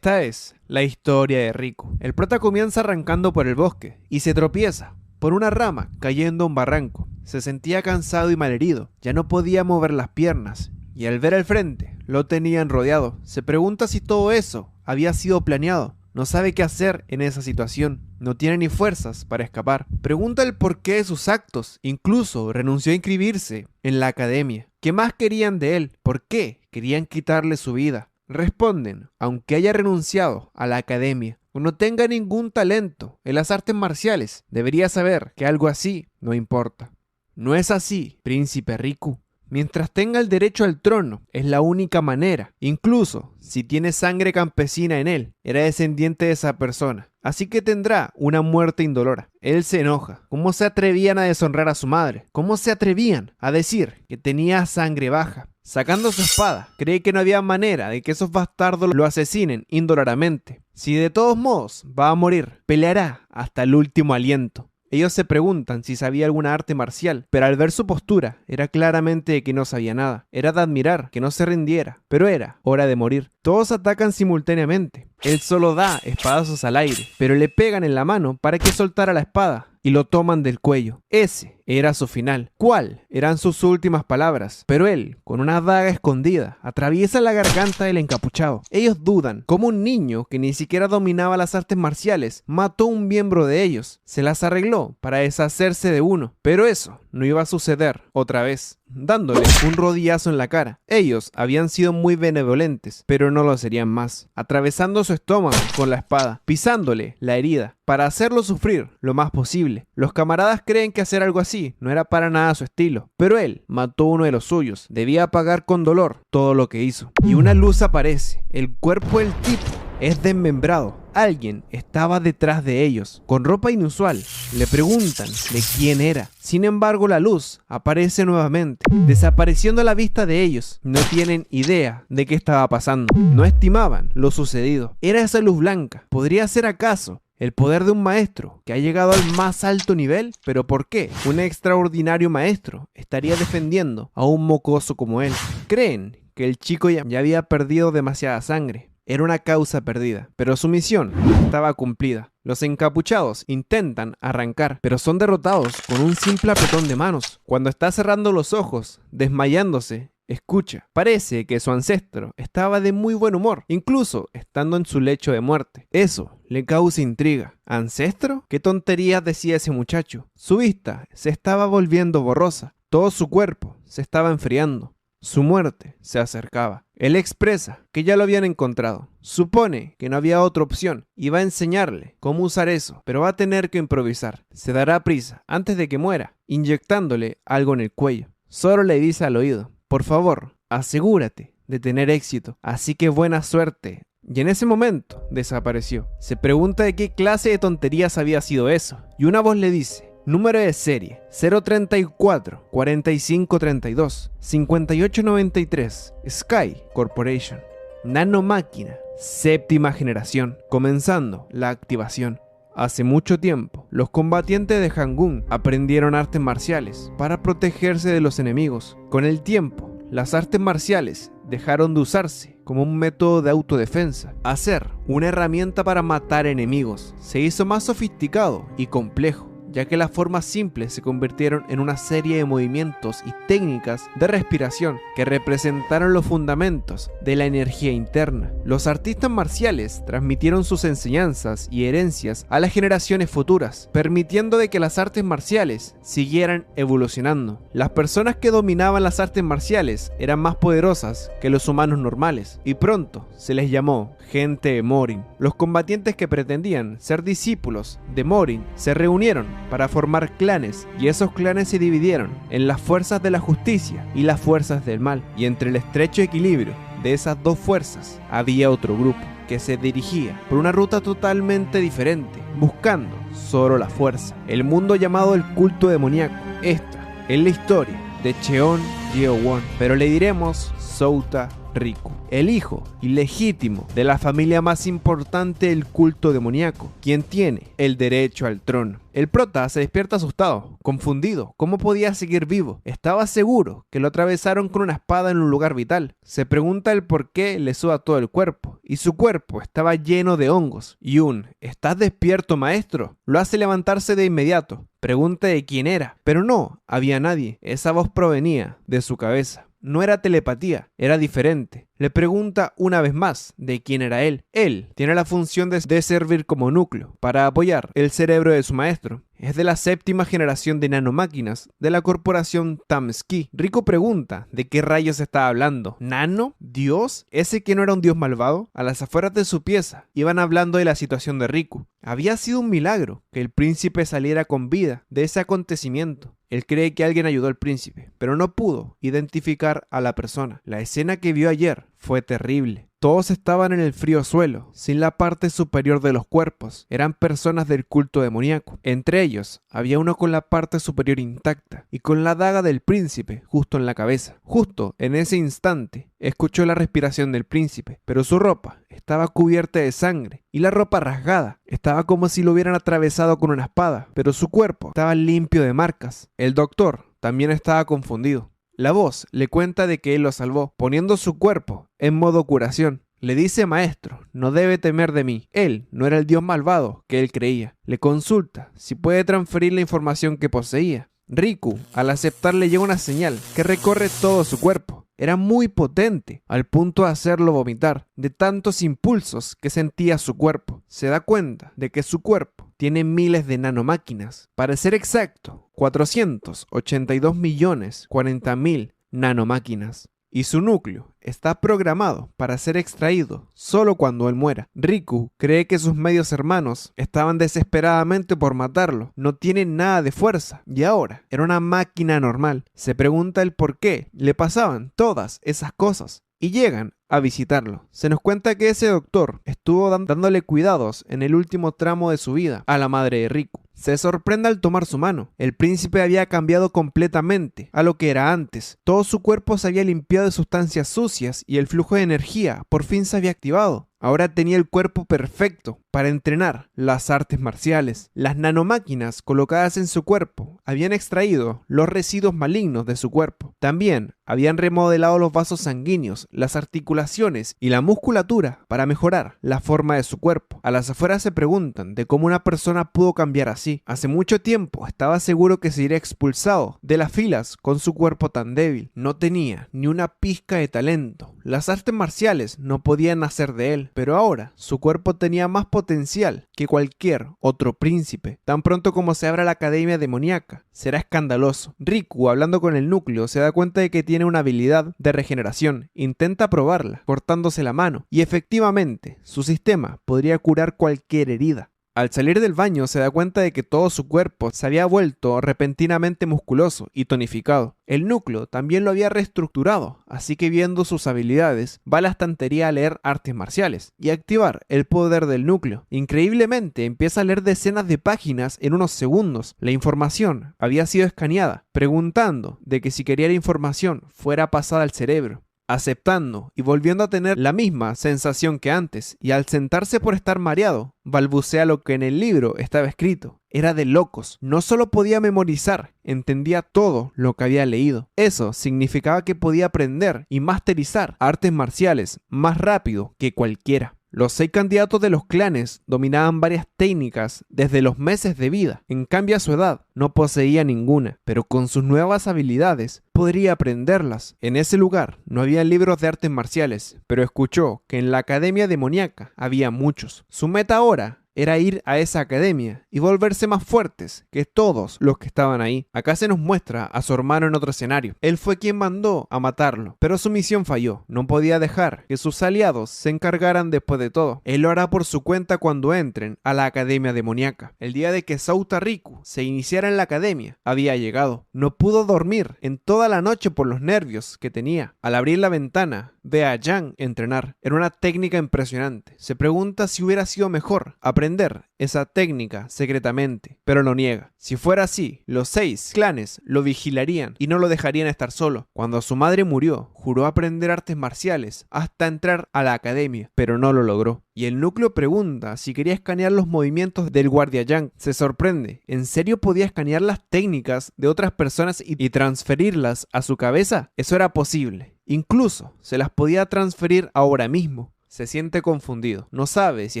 Esta es la historia de Riku. El prota comienza arrancando por el bosque y se tropieza por una rama cayendo a un barranco. Se sentía cansado y malherido, ya no podía mover las piernas y al ver al frente lo tenían rodeado. Se pregunta si todo eso había sido planeado. No sabe qué hacer en esa situación, no tiene ni fuerzas para escapar. Pregunta el porqué de sus actos, incluso renunció a inscribirse en la academia. ¿Qué más querían de él? ¿Por qué querían quitarle su vida? Responden, aunque haya renunciado a la academia o no tenga ningún talento en las artes marciales, debería saber que algo así no importa. No es así, príncipe Riku. Mientras tenga el derecho al trono, es la única manera. Incluso si tiene sangre campesina en él, era descendiente de esa persona. Así que tendrá una muerte indolora. Él se enoja. ¿Cómo se atrevían a deshonrar a su madre? ¿Cómo se atrevían a decir que tenía sangre baja? Sacando su espada, cree que no había manera de que esos bastardos lo asesinen indoloramente. Si de todos modos va a morir, peleará hasta el último aliento. Ellos se preguntan si sabía alguna arte marcial, pero al ver su postura, era claramente que no sabía nada. Era de admirar que no se rindiera, pero era hora de morir. Todos atacan simultáneamente. Él solo da espadazos al aire, pero le pegan en la mano para que soltara la espada y lo toman del cuello. Ese era su final. ¿Cuál eran sus últimas palabras? Pero él, con una daga escondida, atraviesa la garganta del encapuchado. Ellos dudan cómo un niño que ni siquiera dominaba las artes marciales mató un miembro de ellos. Se las arregló para deshacerse de uno, pero eso no iba a suceder otra vez, dándole un rodillazo en la cara. Ellos habían sido muy benevolentes, pero no lo serían más, atravesando su estómago con la espada, pisándole la herida, para hacerlo sufrir lo más posible. Los camaradas creen que hacer algo así no era para nada su estilo, pero él mató a uno de los suyos, debía pagar con dolor todo lo que hizo. Y una luz aparece, el cuerpo del tipo es desmembrado. Alguien estaba detrás de ellos, con ropa inusual. Le preguntan de quién era. Sin embargo, la luz aparece nuevamente, desapareciendo a la vista de ellos. No tienen idea de qué estaba pasando. No estimaban lo sucedido. ¿Era esa luz blanca? ¿Podría ser acaso el poder de un maestro que ha llegado al más alto nivel? ¿Pero por qué un extraordinario maestro estaría defendiendo a un mocoso como él? Creen que el chico ya había perdido demasiada sangre. Era una causa perdida, pero su misión estaba cumplida. Los encapuchados intentan arrancar, pero son derrotados con un simple apretón de manos. Cuando está cerrando los ojos, desmayándose, escucha. Parece que su ancestro estaba de muy buen humor, incluso estando en su lecho de muerte. Eso le causa intriga. ¿Ancestro? ¿Qué tonterías decía ese muchacho? Su vista se estaba volviendo borrosa. Todo su cuerpo se estaba enfriando. Su muerte se acercaba. Él expresa que ya lo habían encontrado. Supone que no había otra opción y va a enseñarle cómo usar eso, pero va a tener que improvisar. Se dará prisa antes de que muera, inyectándole algo en el cuello. Solo le dice al oído: por favor, asegúrate de tener éxito, así que buena suerte. Y en ese momento desapareció. Se pregunta de qué clase de tonterías había sido eso, y una voz le dice: número de serie 034 4532 5893 Sky Corporation. Nanomáquina, séptima generación, comenzando la activación. Hace mucho tiempo, los combatientes de Jangun aprendieron artes marciales para protegerse de los enemigos. Con el tiempo, las artes marciales dejaron de usarse como un método de autodefensa a ser una herramienta para matar enemigos. Se hizo más sofisticado y complejo, ya que las formas simples se convirtieron en una serie de movimientos y técnicas de respiración que representaron los fundamentos de la energía interna. Los artistas marciales transmitieron sus enseñanzas y herencias a las generaciones futuras, permitiendo de que las artes marciales siguieran evolucionando. Las personas que dominaban las artes marciales eran más poderosas que los humanos normales, y pronto se les llamó gente de Morin. Los combatientes que pretendían ser discípulos de Morin se reunieron para formar clanes, y esos clanes se dividieron en las fuerzas de la justicia y las fuerzas del mal, y entre el estrecho equilibrio de esas dos fuerzas había otro grupo que se dirigía por una ruta totalmente diferente, buscando solo la fuerza, el mundo llamado el culto demoníaco. Esta es la historia de Cheon Gyeowon, pero le diremos Souta Riku. el hijo ilegítimo de la familia más importante del culto demoníaco, quien tiene el derecho al trono. El prota se despierta asustado, confundido. ¿Cómo podía seguir vivo? Estaba seguro que lo atravesaron con una espada en un lugar vital. Se pregunta el por qué le suda todo el cuerpo, y su cuerpo estaba lleno de hongos. Y ¿estás despierto, maestro? Lo hace levantarse de inmediato. Pregunta de quién era, pero no había nadie. Esa voz provenía de su cabeza. No era telepatía, era diferente. Le pregunta una vez más de quién era él. Él tiene la función de servir como núcleo para apoyar el cerebro de su maestro. Es de la 7ª generación de nanomáquinas de la corporación Tamski. Riku pregunta de qué rayos estaba hablando. ¿Nano? ¿Dios? ¿Ese que no era un dios malvado? A las afueras de su pieza iban hablando de la situación de Riku. Había sido un milagro que el príncipe saliera con vida de ese acontecimiento. Él cree que alguien ayudó al príncipe, pero no pudo identificar a la persona. La escena que vio ayer fue terrible. Todos estaban en el frío suelo, sin la parte superior de los cuerpos. Eran personas del culto demoníaco. Entre ellos, había uno con la parte superior intacta y con la daga del príncipe justo en la cabeza. Justo en ese instante, escuchó la respiración del príncipe, pero su ropa estaba cubierta de sangre y la ropa rasgada. Estaba como si lo hubieran atravesado con una espada, pero su cuerpo estaba limpio de marcas. El doctor también estaba confundido. La voz le cuenta de que él lo salvó, poniendo su cuerpo en modo curación. Le dice: maestro, no debe temer de mí. Él no era el dios malvado que él creía. Le consulta si puede transferir la información que poseía. Riku, al aceptar, le llega una señal que recorre todo su cuerpo. Era muy potente, al punto de hacerlo vomitar, de tantos impulsos que sentía su cuerpo. Se da cuenta de que su cuerpo tiene miles de nanomáquinas. Para ser exacto, 482.040.000 nanomáquinas. Y su núcleo está programado para ser extraído solo cuando él muera. Riku cree que sus medios hermanos estaban desesperadamente por matarlo. No tiene nada de fuerza y ahora era una máquina normal. Se pregunta el por qué le pasaban todas esas cosas. Y llegan a visitarlo. Se nos cuenta que ese doctor estuvo dándole cuidados en el último tramo de su vida a la madre de Riku. Se sorprende al tomar su mano. El príncipe había cambiado completamente a lo que era antes. Todo su cuerpo se había limpiado de sustancias sucias y el flujo de energía por fin se había activado. Ahora tenía el cuerpo perfecto para entrenar las artes marciales. Las nanomáquinas colocadas en su cuerpo habían extraído los residuos malignos de su cuerpo. También habían remodelado los vasos sanguíneos, las articulaciones y la musculatura para mejorar la forma de su cuerpo. A las afueras se preguntan de cómo una persona pudo cambiar así. Hace mucho tiempo estaba seguro que sería expulsado de las filas con su cuerpo tan débil. No tenía ni una pizca de talento. Las artes marciales no podían nacer de él, pero ahora su cuerpo tenía más potencial que cualquier otro príncipe. Tan pronto como se abra la academia demoníaca, será escandaloso. Riku, hablando con el núcleo, se da cuenta de que tiene una habilidad de regeneración. Intenta probarla, cortándose la mano, y efectivamente, su sistema podría curar cualquier herida. Al salir del baño se da cuenta de que todo su cuerpo se había vuelto repentinamente musculoso y tonificado. El núcleo también lo había reestructurado, así que viendo sus habilidades, va a la estantería a leer artes marciales y activar el poder del núcleo. Increíblemente empieza a leer decenas de páginas en unos segundos. La información había sido escaneada, preguntando de que si quería la información fuera pasada al cerebro. Aceptando y volviendo a tener la misma sensación que antes, y al sentarse por estar mareado, balbucea lo que en el libro estaba escrito. Era de locos. No solo podía memorizar, entendía todo lo que había leído. Eso significaba que podía aprender y masterizar artes marciales más rápido que cualquiera. Los 6 candidatos de los clanes dominaban varias técnicas desde los meses de vida. En cambio, a su edad no poseía ninguna, pero con sus nuevas habilidades podría aprenderlas. En ese lugar no había libros de artes marciales, pero escuchó que en la academia demoníaca había muchos. Su meta ahora era ir a esa academia y volverse más fuertes que todos los que estaban ahí. Acá se nos muestra a su hermano en otro escenario. Él fue quien mandó a matarlo, pero su misión falló. No podía dejar que sus aliados se encargaran después de todo. Él lo hará por su cuenta cuando entren a la academia demoníaca. El día de que Souta Riku se iniciara en la academia había llegado. No pudo dormir en toda la noche por los nervios que tenía. Al abrir la ventana, ve a Yang entrenar. Era una técnica impresionante. Se pregunta si hubiera sido mejor aprender aprender esa técnica secretamente, pero lo niega. Si fuera así, los 6 clanes lo vigilarían y no lo dejarían estar solo. Cuando su madre murió, juró aprender artes marciales hasta entrar a la academia, pero no lo logró. Y el núcleo pregunta si quería escanear los movimientos del guardia Yang. Se sorprende, ¿en serio podía escanear las técnicas de otras personas y transferirlas a su cabeza? Eso era posible. Incluso se las podía transferir ahora mismo. Se siente confundido. No sabe si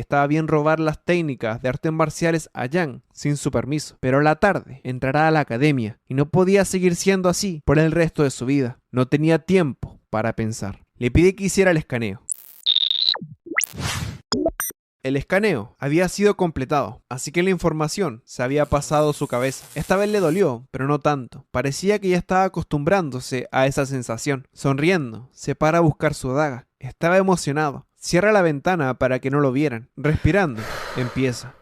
estaba bien robar las técnicas de artes marciales a Yang sin su permiso. Pero a la tarde entrará a la academia y no podía seguir siendo así por el resto de su vida. No tenía tiempo para pensar. Le pide que hiciera el escaneo. El escaneo había sido completado, así que la información se había pasado a su cabeza. Esta vez le dolió, pero no tanto. Parecía que ya estaba acostumbrándose a esa sensación. Sonriendo, se para a buscar su daga. Estaba emocionado. Cierra la ventana para que no lo vieran. Respirando, empieza.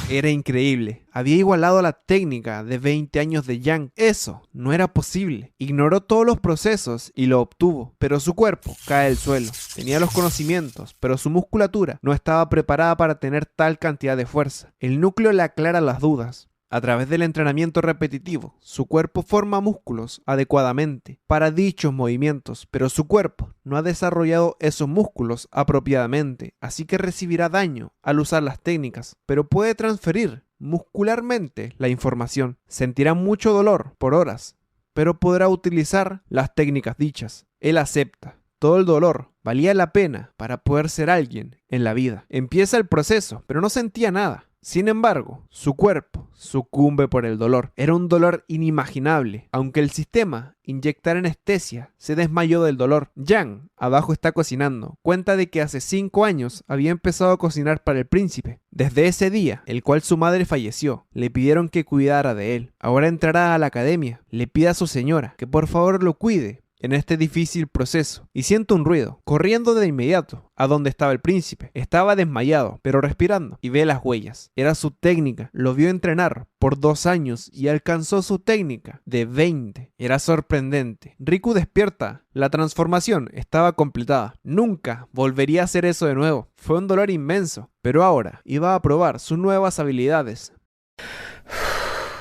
Era increíble. Había igualado la técnica de 20 años de Yang. Eso no era posible. Ignoró todos los procesos y lo obtuvo. Pero su cuerpo cae al suelo. Tenía los conocimientos, pero su musculatura no estaba preparada para tener tal cantidad de fuerza. El núcleo le aclara las dudas. A través del entrenamiento repetitivo, su cuerpo forma músculos adecuadamente para dichos movimientos, pero su cuerpo no ha desarrollado esos músculos apropiadamente, así que recibirá daño al usar las técnicas, pero puede transferir muscularmente la información. Sentirá mucho dolor por horas, pero podrá utilizar las técnicas dichas. Él acepta. Todo el dolor valía la pena para poder ser alguien en la vida. Empieza el proceso, pero no sentía nada. Sin embargo, su cuerpo sucumbe por el dolor. Era un dolor inimaginable. Aunque el sistema inyectara anestesia, se desmayó del dolor. Yang, abajo está cocinando. Cuenta de que hace 5 años había empezado a cocinar para el príncipe. Desde ese día, el cual su madre falleció, le pidieron que cuidara de él. Ahora entrará a la academia. Le pide a su señora que por favor lo cuide en este difícil proceso, y siente un ruido, corriendo de inmediato a donde estaba el príncipe. Estaba desmayado, pero respirando, y ve las huellas. Era su técnica. Lo vio entrenar por 2 años y alcanzó su técnica de 20. Era sorprendente. Riku despierta. La transformación estaba completada. Nunca volvería a hacer eso de nuevo. Fue un dolor inmenso, pero ahora iba a probar sus nuevas habilidades.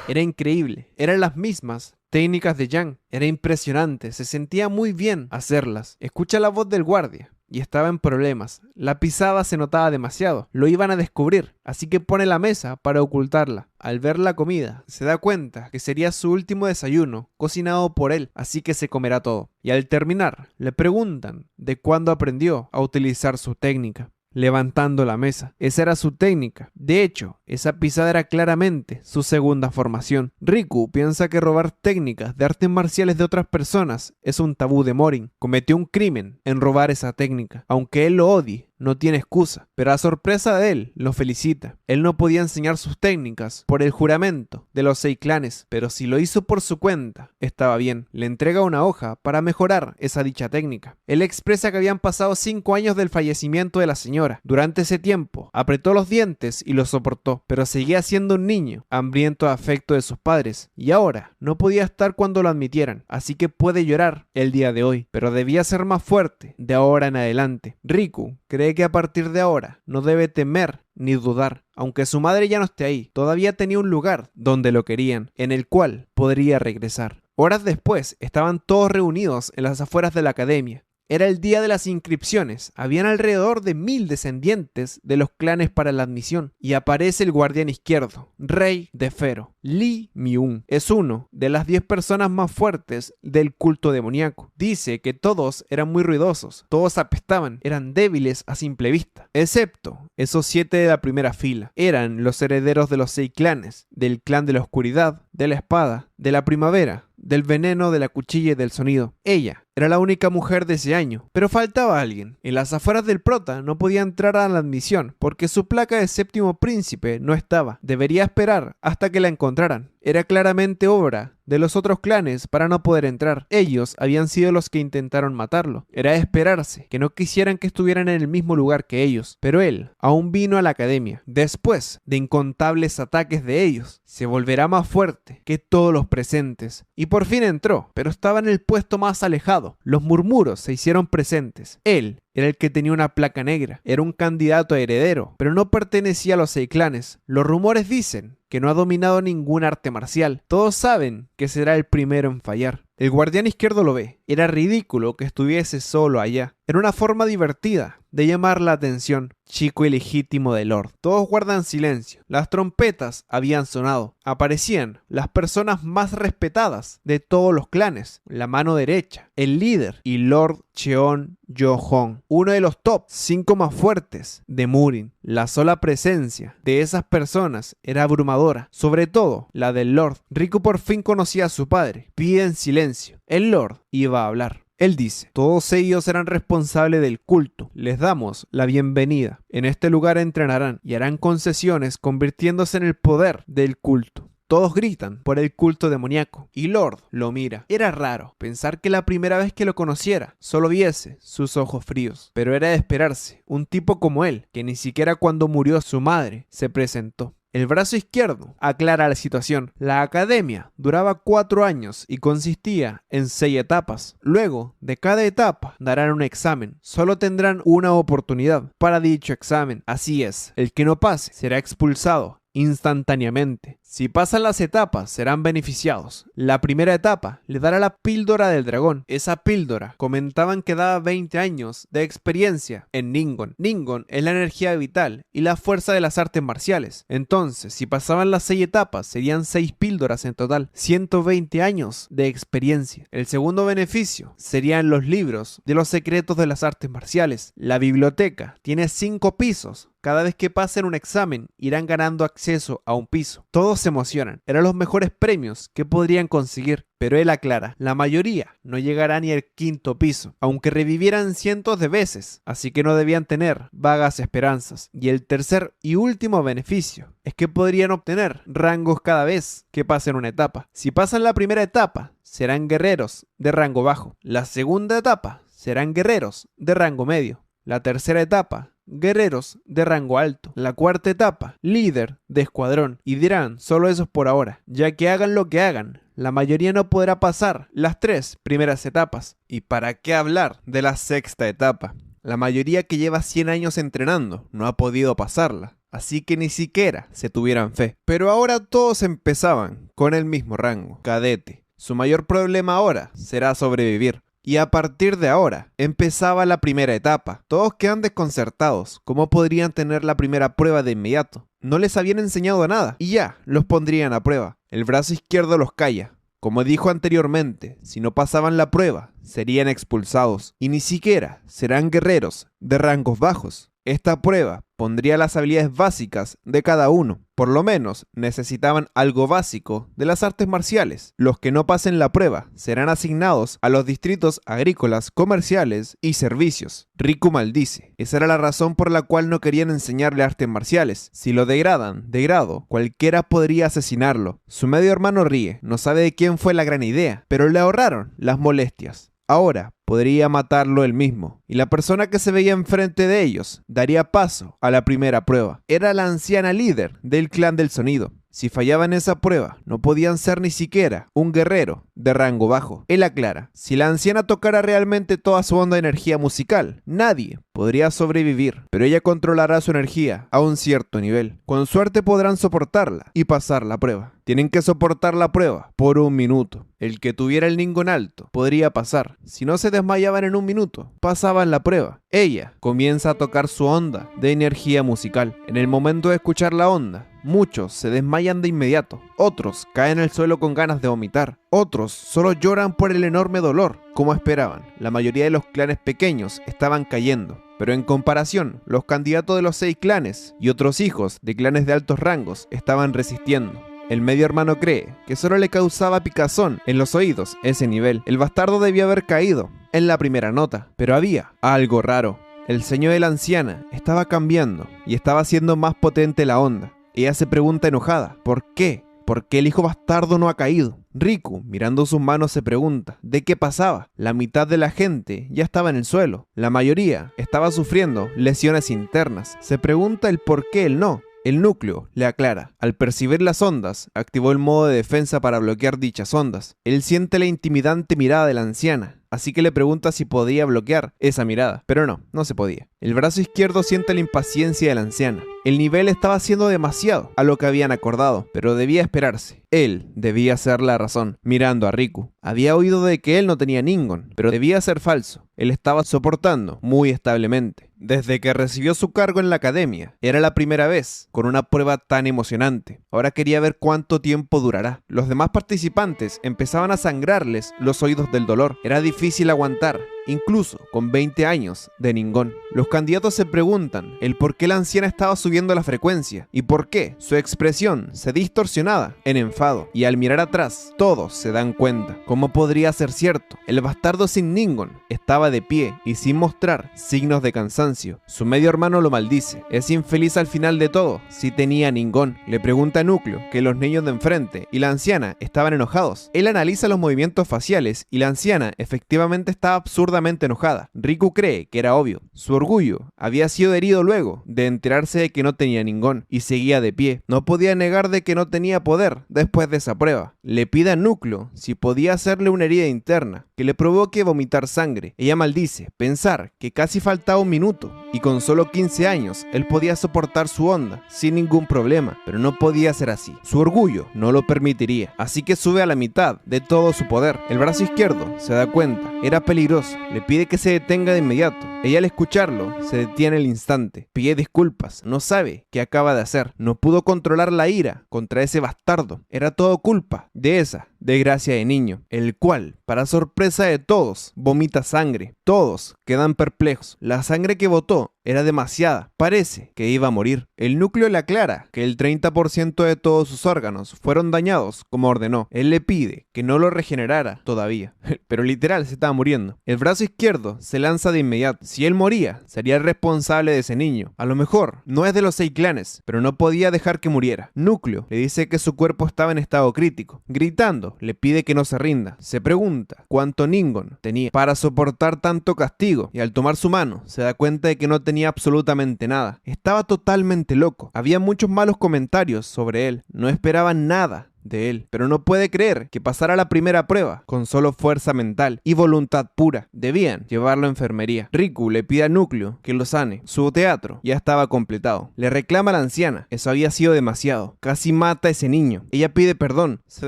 Era increíble. Eran las mismas técnicas de Yang. Era impresionante. Se sentía muy bien hacerlas. Escucha la voz del guardia y estaba en problemas. La pisada se notaba demasiado. Lo iban a descubrir, así que pone la mesa para ocultarla. Al ver la comida, se da cuenta que sería su último desayuno, cocinado por él, así que se comerá todo. Y al terminar, le preguntan de cuándo aprendió a utilizar su técnica. Levantando la mesa. Esa era su técnica. De hecho, esa pisada era claramente su segunda formación. Riku piensa que robar técnicas de artes marciales de otras personas es un tabú de Morin. Cometió un crimen en robar esa técnica. Aunque él lo odie, no tiene excusa, pero a sorpresa de él, lo felicita. Él no podía enseñar sus técnicas por el juramento de los 6 clanes, pero si lo hizo por su cuenta, estaba bien. Le entrega una hoja para mejorar esa dicha técnica. Él expresa que habían pasado 5 años del fallecimiento de la señora. Durante ese tiempo, apretó los dientes y lo soportó, pero seguía siendo un niño, hambriento de afecto de sus padres, y ahora no podía estar cuando lo admitieran, así que puede llorar el día de hoy, pero debía ser más fuerte de ahora en adelante. Riku cree que a partir de ahora no debe temer ni dudar. Aunque su madre ya no esté ahí, todavía tenía un lugar donde lo querían, en el cual podría regresar. Horas después, estaban todos reunidos en las afueras de la academia. Era el día de las inscripciones. Habían alrededor de 1000 descendientes de los clanes para la admisión. Y aparece el guardián izquierdo, Rey de Fero. Lee Myung es uno de las 10 personas más fuertes del culto demoníaco. Dice que todos eran muy ruidosos, todos apestaban, eran débiles a simple vista, excepto esos 7 de la primera fila. Eran los herederos de los 6 clanes, del clan de la oscuridad, de la espada, de la primavera, del veneno, de la cuchilla y del sonido. Ella era la única mujer de ese año, pero faltaba alguien. En las afueras del prota no podía entrar a la admisión porque su placa de séptimo príncipe no estaba. Debería esperar hasta que la encontraran. Era claramente obra de los otros clanes para no poder entrar. Ellos habían sido los que intentaron matarlo. Era de esperarse que no quisieran que estuvieran en el mismo lugar que ellos. Pero él aún vino a la academia. Después de incontables ataques de ellos, se volverá más fuerte que todos los presentes. Y por fin entró, pero estaba en el puesto más alejado. Los murmuros se hicieron presentes. Él era el que tenía una placa negra. Era un candidato a heredero, pero no pertenecía a los 6 clanes. Los rumores dicen que no ha dominado ningún arte marcial. Todos saben que será el primero en fallar. El guardián izquierdo lo ve. Era ridículo que estuviese solo allá. Era una forma divertida de llamar la atención. Chico ilegítimo de Lord. Todos guardan silencio. Las trompetas habían sonado. Aparecían las personas más respetadas de todos los clanes. La mano derecha, el líder y Lord Cheon Yo-hong, uno de los top 5 más fuertes de Murin. La sola presencia de esas personas era abrumadora, sobre todo la del Lord. Riku por fin conocía a su padre. Pide en silencio. El Lord iba a hablar. Él dice, todos ellos eran responsables del culto. Les damos la bienvenida. En este lugar entrenarán y harán concesiones convirtiéndose en el poder del culto. Todos gritan por el culto demoníaco y Lord lo mira. Era raro pensar que la primera vez que lo conociera solo viese sus ojos fríos. Pero era de esperarse. Un tipo como él, que ni siquiera cuando murió su madre se presentó. El brazo izquierdo aclara la situación. La academia duraba 4 años y consistía en 6 etapas. Luego de cada etapa darán un examen. Solo tendrán una oportunidad para dicho examen. Así es, el que no pase será expulsado instantáneamente. Si pasan las etapas, serán beneficiados. La primera etapa le dará la píldora del dragón. Esa píldora comentaban que daba 20 años de experiencia en Ningon. Ningon es la energía vital y la fuerza de las artes marciales. Entonces, si pasaban las 6 etapas, serían 6 píldoras en total. 120 años de experiencia. El segundo beneficio serían los libros de los secretos de las artes marciales. La biblioteca tiene 5 pisos. Cada vez que pasen un examen, irán ganando acceso a un piso. Todos se emocionan. Eran los mejores premios que podrían conseguir. Pero él aclara, la mayoría no llegará ni al 5.º piso, aunque revivieran cientos de veces, así que no debían tener vagas esperanzas. Y el tercer y último beneficio es que podrían obtener rangos cada vez que pasen una etapa. Si pasan la primera etapa, serán guerreros de rango bajo. La segunda etapa, serán guerreros de rango medio. La tercera etapa, guerreros de rango alto. La cuarta etapa, líder de escuadrón. Y dirán, solo eso es por ahora, ya que hagan lo que hagan, la mayoría no podrá pasar las 3 primeras etapas. ¿Y para qué hablar de la sexta etapa? La mayoría que lleva 100 años entrenando no ha podido pasarla, así que ni siquiera se tuvieran fe. Pero ahora todos empezaban con el mismo rango, cadete. Su mayor problema ahora será sobrevivir. Y a partir de ahora, empezaba la primera etapa. Todos quedan desconcertados. ¿Cómo podrían tener la primera prueba de inmediato? No les habían enseñado nada, y ya los pondrían a prueba. El brazo izquierdo los calla. Como dijo anteriormente, si no pasaban la prueba, serían expulsados. Y ni siquiera serán guerreros de rangos bajos. Esta prueba pondría las habilidades básicas de cada uno. Por lo menos necesitaban algo básico de las artes marciales. Los que no pasen la prueba serán asignados a los distritos agrícolas, comerciales y servicios. Riku maldice. Esa era la razón por la cual no querían enseñarle artes marciales. Si lo degradan de grado, cualquiera podría asesinarlo. Su medio hermano ríe. No sabe de quién fue la gran idea, pero le ahorraron las molestias. Ahora podría matarlo él mismo, y la persona que se veía enfrente de ellos daría paso a la primera prueba. Era la anciana líder del clan del sonido. Si fallaban esa prueba, no podían ser ni siquiera un guerrero de rango bajo. Él aclara, si la anciana tocara realmente toda su onda de energía musical, nadie podría sobrevivir, pero ella controlará su energía a un cierto nivel. Con suerte podrán soportarla y pasar la prueba. Tienen que soportar la prueba por 1 minuto. El que tuviera el Ningon alto podría pasar. Si no se desmayaban en 1 minuto, pasaban la prueba. Ella comienza a tocar su onda de energía musical. En el momento de escuchar la onda, muchos se desmayan de inmediato, otros caen al suelo con ganas de vomitar, otros solo lloran por el enorme dolor. Como esperaban, la mayoría de los clanes pequeños estaban cayendo. Pero en comparación, los candidatos de los 6 clanes y otros hijos de clanes de altos rangos estaban resistiendo. El medio hermano cree que solo le causaba picazón en los oídos ese nivel. El bastardo debió haber caído en la primera nota, pero había algo raro. El ceño de la anciana estaba cambiando y estaba haciendo más potente la onda. Ella se pregunta enojada, ¿por qué? ¿por qué el hijo bastardo no ha caído? Riku, mirando sus manos, se pregunta ¿de qué pasaba? La mitad de la gente ya estaba en el suelo. La mayoría estaba sufriendo lesiones internas. Se pregunta el por qué él no. El núcleo le aclara. Al percibir las ondas, activó el modo de defensa para bloquear dichas ondas. Él siente la intimidante mirada de la anciana, así que le pregunta si podía bloquear esa mirada, pero no se podía. El brazo izquierdo siente la impaciencia de la anciana. El nivel estaba siendo demasiado a lo que habían acordado, pero debía esperarse. Él debía ser la razón, mirando a Riku. Había oído de que él no tenía Ningon, pero debía ser falso. Él estaba soportando muy establemente. Desde que recibió su cargo en la academia, era la primera vez con una prueba tan emocionante. Ahora quería ver cuánto tiempo durará. Los demás participantes empezaban a sangrarles los oídos del dolor. Era difícil aguantar, incluso con 20 años de Ningon. Los candidatos se preguntan el por qué la anciana estaba subiendo la frecuencia y por qué su expresión se distorsionaba en enfado. Y al mirar atrás, todos se dan cuenta. ¿Cómo podría ser cierto? El bastardo sin Ningon estaba de pie y sin mostrar signos de cansancio. Su medio hermano lo maldice. Es infeliz al final de todo. Si tenía Ningon. Le pregunta a Núcleo que los niños de enfrente y la anciana estaban enojados. Él analiza los movimientos faciales y la anciana efectivamente estaba absurdamente enojada. Riku cree que era obvio. Su orgullo había sido herido luego de enterarse de que no tenía Ningon y seguía de pie. No podía negar de que no tenía poder después de esa prueba. Le pide a Núcleo si podía hacerle una herida interna que le provoque vomitar sangre. Ella maldice pensar que casi faltaba un minuto y con solo 15 años él podía soportar su onda sin ningún problema, pero no podía ser así. Su orgullo no lo permitiría, así que sube a la mitad de todo su poder. El brazo izquierdo se da cuenta, era peligroso, le pide que se detenga de inmediato. Ella al escucharlo se detiene al instante, pide disculpas, no sabe qué acaba de hacer, no pudo controlar la ira contra ese bastardo, era todo culpa de esa desgracia de niño, el cual, para sorpresa de todos, vomita sangre. Todos quedan perplejos, la sangre que botó era demasiada, parece que iba a morir. El núcleo le aclara que el 30% de todos sus órganos fueron dañados como ordenó. Él le pide que no lo regenerara todavía, pero literal se estaba muriendo. El brazo izquierdo se lanza de inmediato. Si él moría, sería el responsable de ese niño. A lo mejor no es de los 6 clanes, pero no podía dejar que muriera. Núcleo le dice que su cuerpo estaba en estado crítico. Gritando, le pide que no se rinda. Se pregunta cuánto Ningon tenía para soportar tanto castigo y al tomar su mano se da cuenta de que no tenía absolutamente nada. Estaba totalmente loco. Había muchos malos comentarios sobre él. No esperaban nada de él, pero no puede creer que pasara la primera prueba con solo fuerza mental y voluntad pura. Debían llevarlo a enfermería. Riku le pide a Núcleo que lo sane. Su teatro ya estaba completado. Le reclama a la anciana. Eso había sido demasiado. Casi mata a ese niño. Ella pide perdón. Se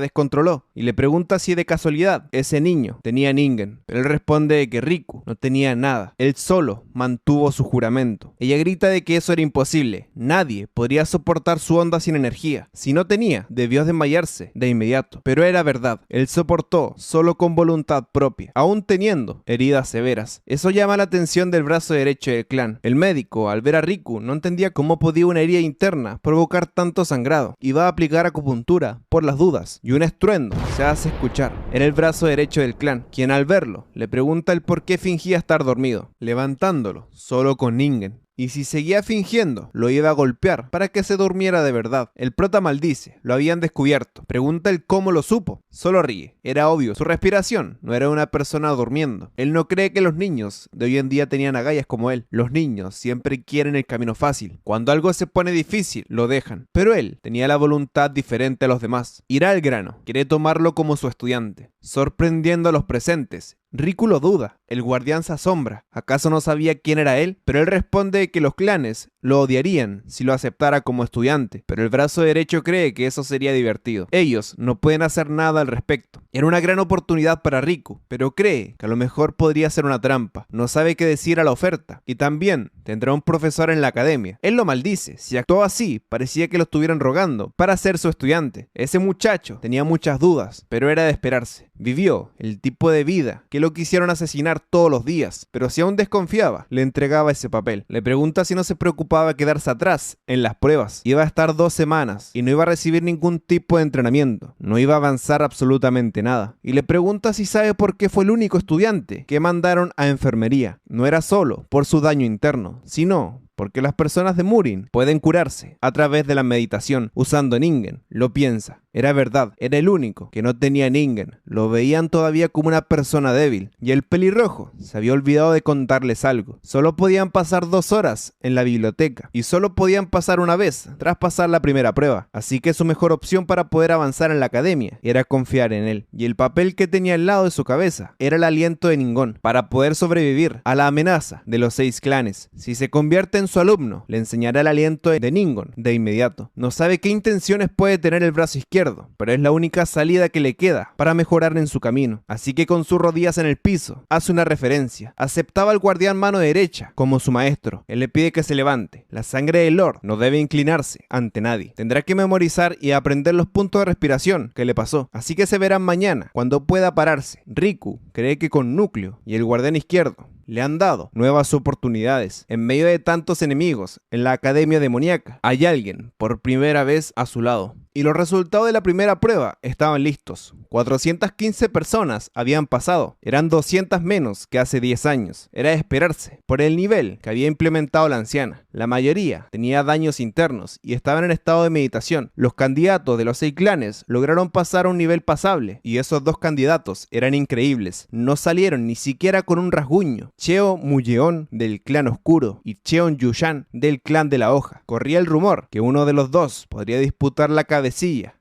descontroló y le pregunta si de casualidad ese niño tenía Ningen, pero él responde que Riku no tenía nada. Él solo mantuvo su juramento. Ella grita de que eso era imposible. Nadie podría soportar su onda sin energía. Si no tenía, debió desmayarse de inmediato, pero era verdad. Él soportó solo con voluntad propia, aún teniendo heridas severas. Eso llama la atención del brazo derecho del clan. El médico, al ver a Riku, no entendía cómo podía una herida interna provocar tanto sangrado. Iba a aplicar acupuntura por las dudas, y un estruendo se hace escuchar. Era el brazo derecho del clan, quien al verlo le pregunta el por qué fingía estar dormido, levantándolo solo con Ningen. Y si seguía fingiendo, lo iba a golpear para que se durmiera de verdad. El prota maldice, lo habían descubierto. Pregunta el cómo lo supo. Solo ríe. Era obvio, su respiración no era una persona durmiendo. Él no cree que los niños de hoy en día tenían agallas como él. Los niños siempre quieren el camino fácil. Cuando algo se pone difícil, lo dejan. Pero él tenía la voluntad diferente a los demás. Irá al grano. Quiere tomarlo como su estudiante. Sorprendiendo a los presentes. Riku lo duda, el guardián se asombra. ¿Acaso no sabía quién era él? Pero él responde que los clanes lo odiarían si lo aceptara como estudiante. Pero el brazo derecho cree que eso sería divertido. Ellos no pueden hacer nada al respecto. Era una gran oportunidad para Riku, pero cree que a lo mejor podría ser una trampa. No sabe qué decir a la oferta. Y también tendrá un profesor en la academia. Él lo maldice. Si actuó así, parecía que lo estuvieran rogando para ser su estudiante. Ese muchacho tenía muchas dudas, pero era de esperarse. Vivió el tipo de vida que lo quisieron asesinar todos los días, pero si aún desconfiaba, le entregaba ese papel. Le pregunta si no se preocupaba quedarse atrás en las pruebas. Iba a estar 2 semanas y no iba a recibir ningún tipo de entrenamiento. No iba a avanzar absolutamente nada. Y le pregunta si sabe por qué fue el único estudiante que mandaron a enfermería. No era solo por su daño interno, sino porque las personas de Murin pueden curarse a través de la meditación usando Ningen. Lo piensa. Era verdad, era el único que no tenía Ningen. Lo veían todavía como una persona débil. Y el pelirrojo se había olvidado de contarles algo. Solo podían pasar 2 horas en la biblioteca y solo podían pasar una vez tras pasar la primera prueba. Así que su mejor opción para poder avanzar en la academia era confiar en él. Y el papel que tenía al lado de su cabeza era el aliento de Ningón para poder sobrevivir a la amenaza de los 6 clanes. Si se convierte en su alumno, le enseñará el aliento de Ningón de inmediato. No sabe qué intenciones puede tener el brazo izquierdo, pero es la única salida que le queda para mejorar en su camino. Así que con sus rodillas en el piso, hace una referencia. Aceptaba al guardián mano derecha como su maestro. Él le pide que se levante. La sangre del Lord no debe inclinarse ante nadie. Tendrá que memorizar y aprender los puntos de respiración que le pasó. Así que se verán mañana, cuando pueda pararse. Riku cree que con Núcleo y el guardián izquierdo le han dado nuevas oportunidades. En medio de tantos enemigos en la Academia Demoníaca, hay alguien por primera vez a su lado. Y los resultados de la primera prueba estaban listos. 415 personas habían pasado. Eran 200 menos que hace 10 años. Era de esperarse, por el nivel que había implementado la anciana. La mayoría tenía daños internos y estaban en estado de meditación. Los candidatos de los 6 clanes lograron pasar a un nivel pasable. Y esos 2 candidatos eran increíbles. No salieron ni siquiera con un rasguño. Cheo Mulleón del clan oscuro y Cheon Yushan del clan de la hoja. Corría el rumor que uno de los 2 podría disputar la cabecilla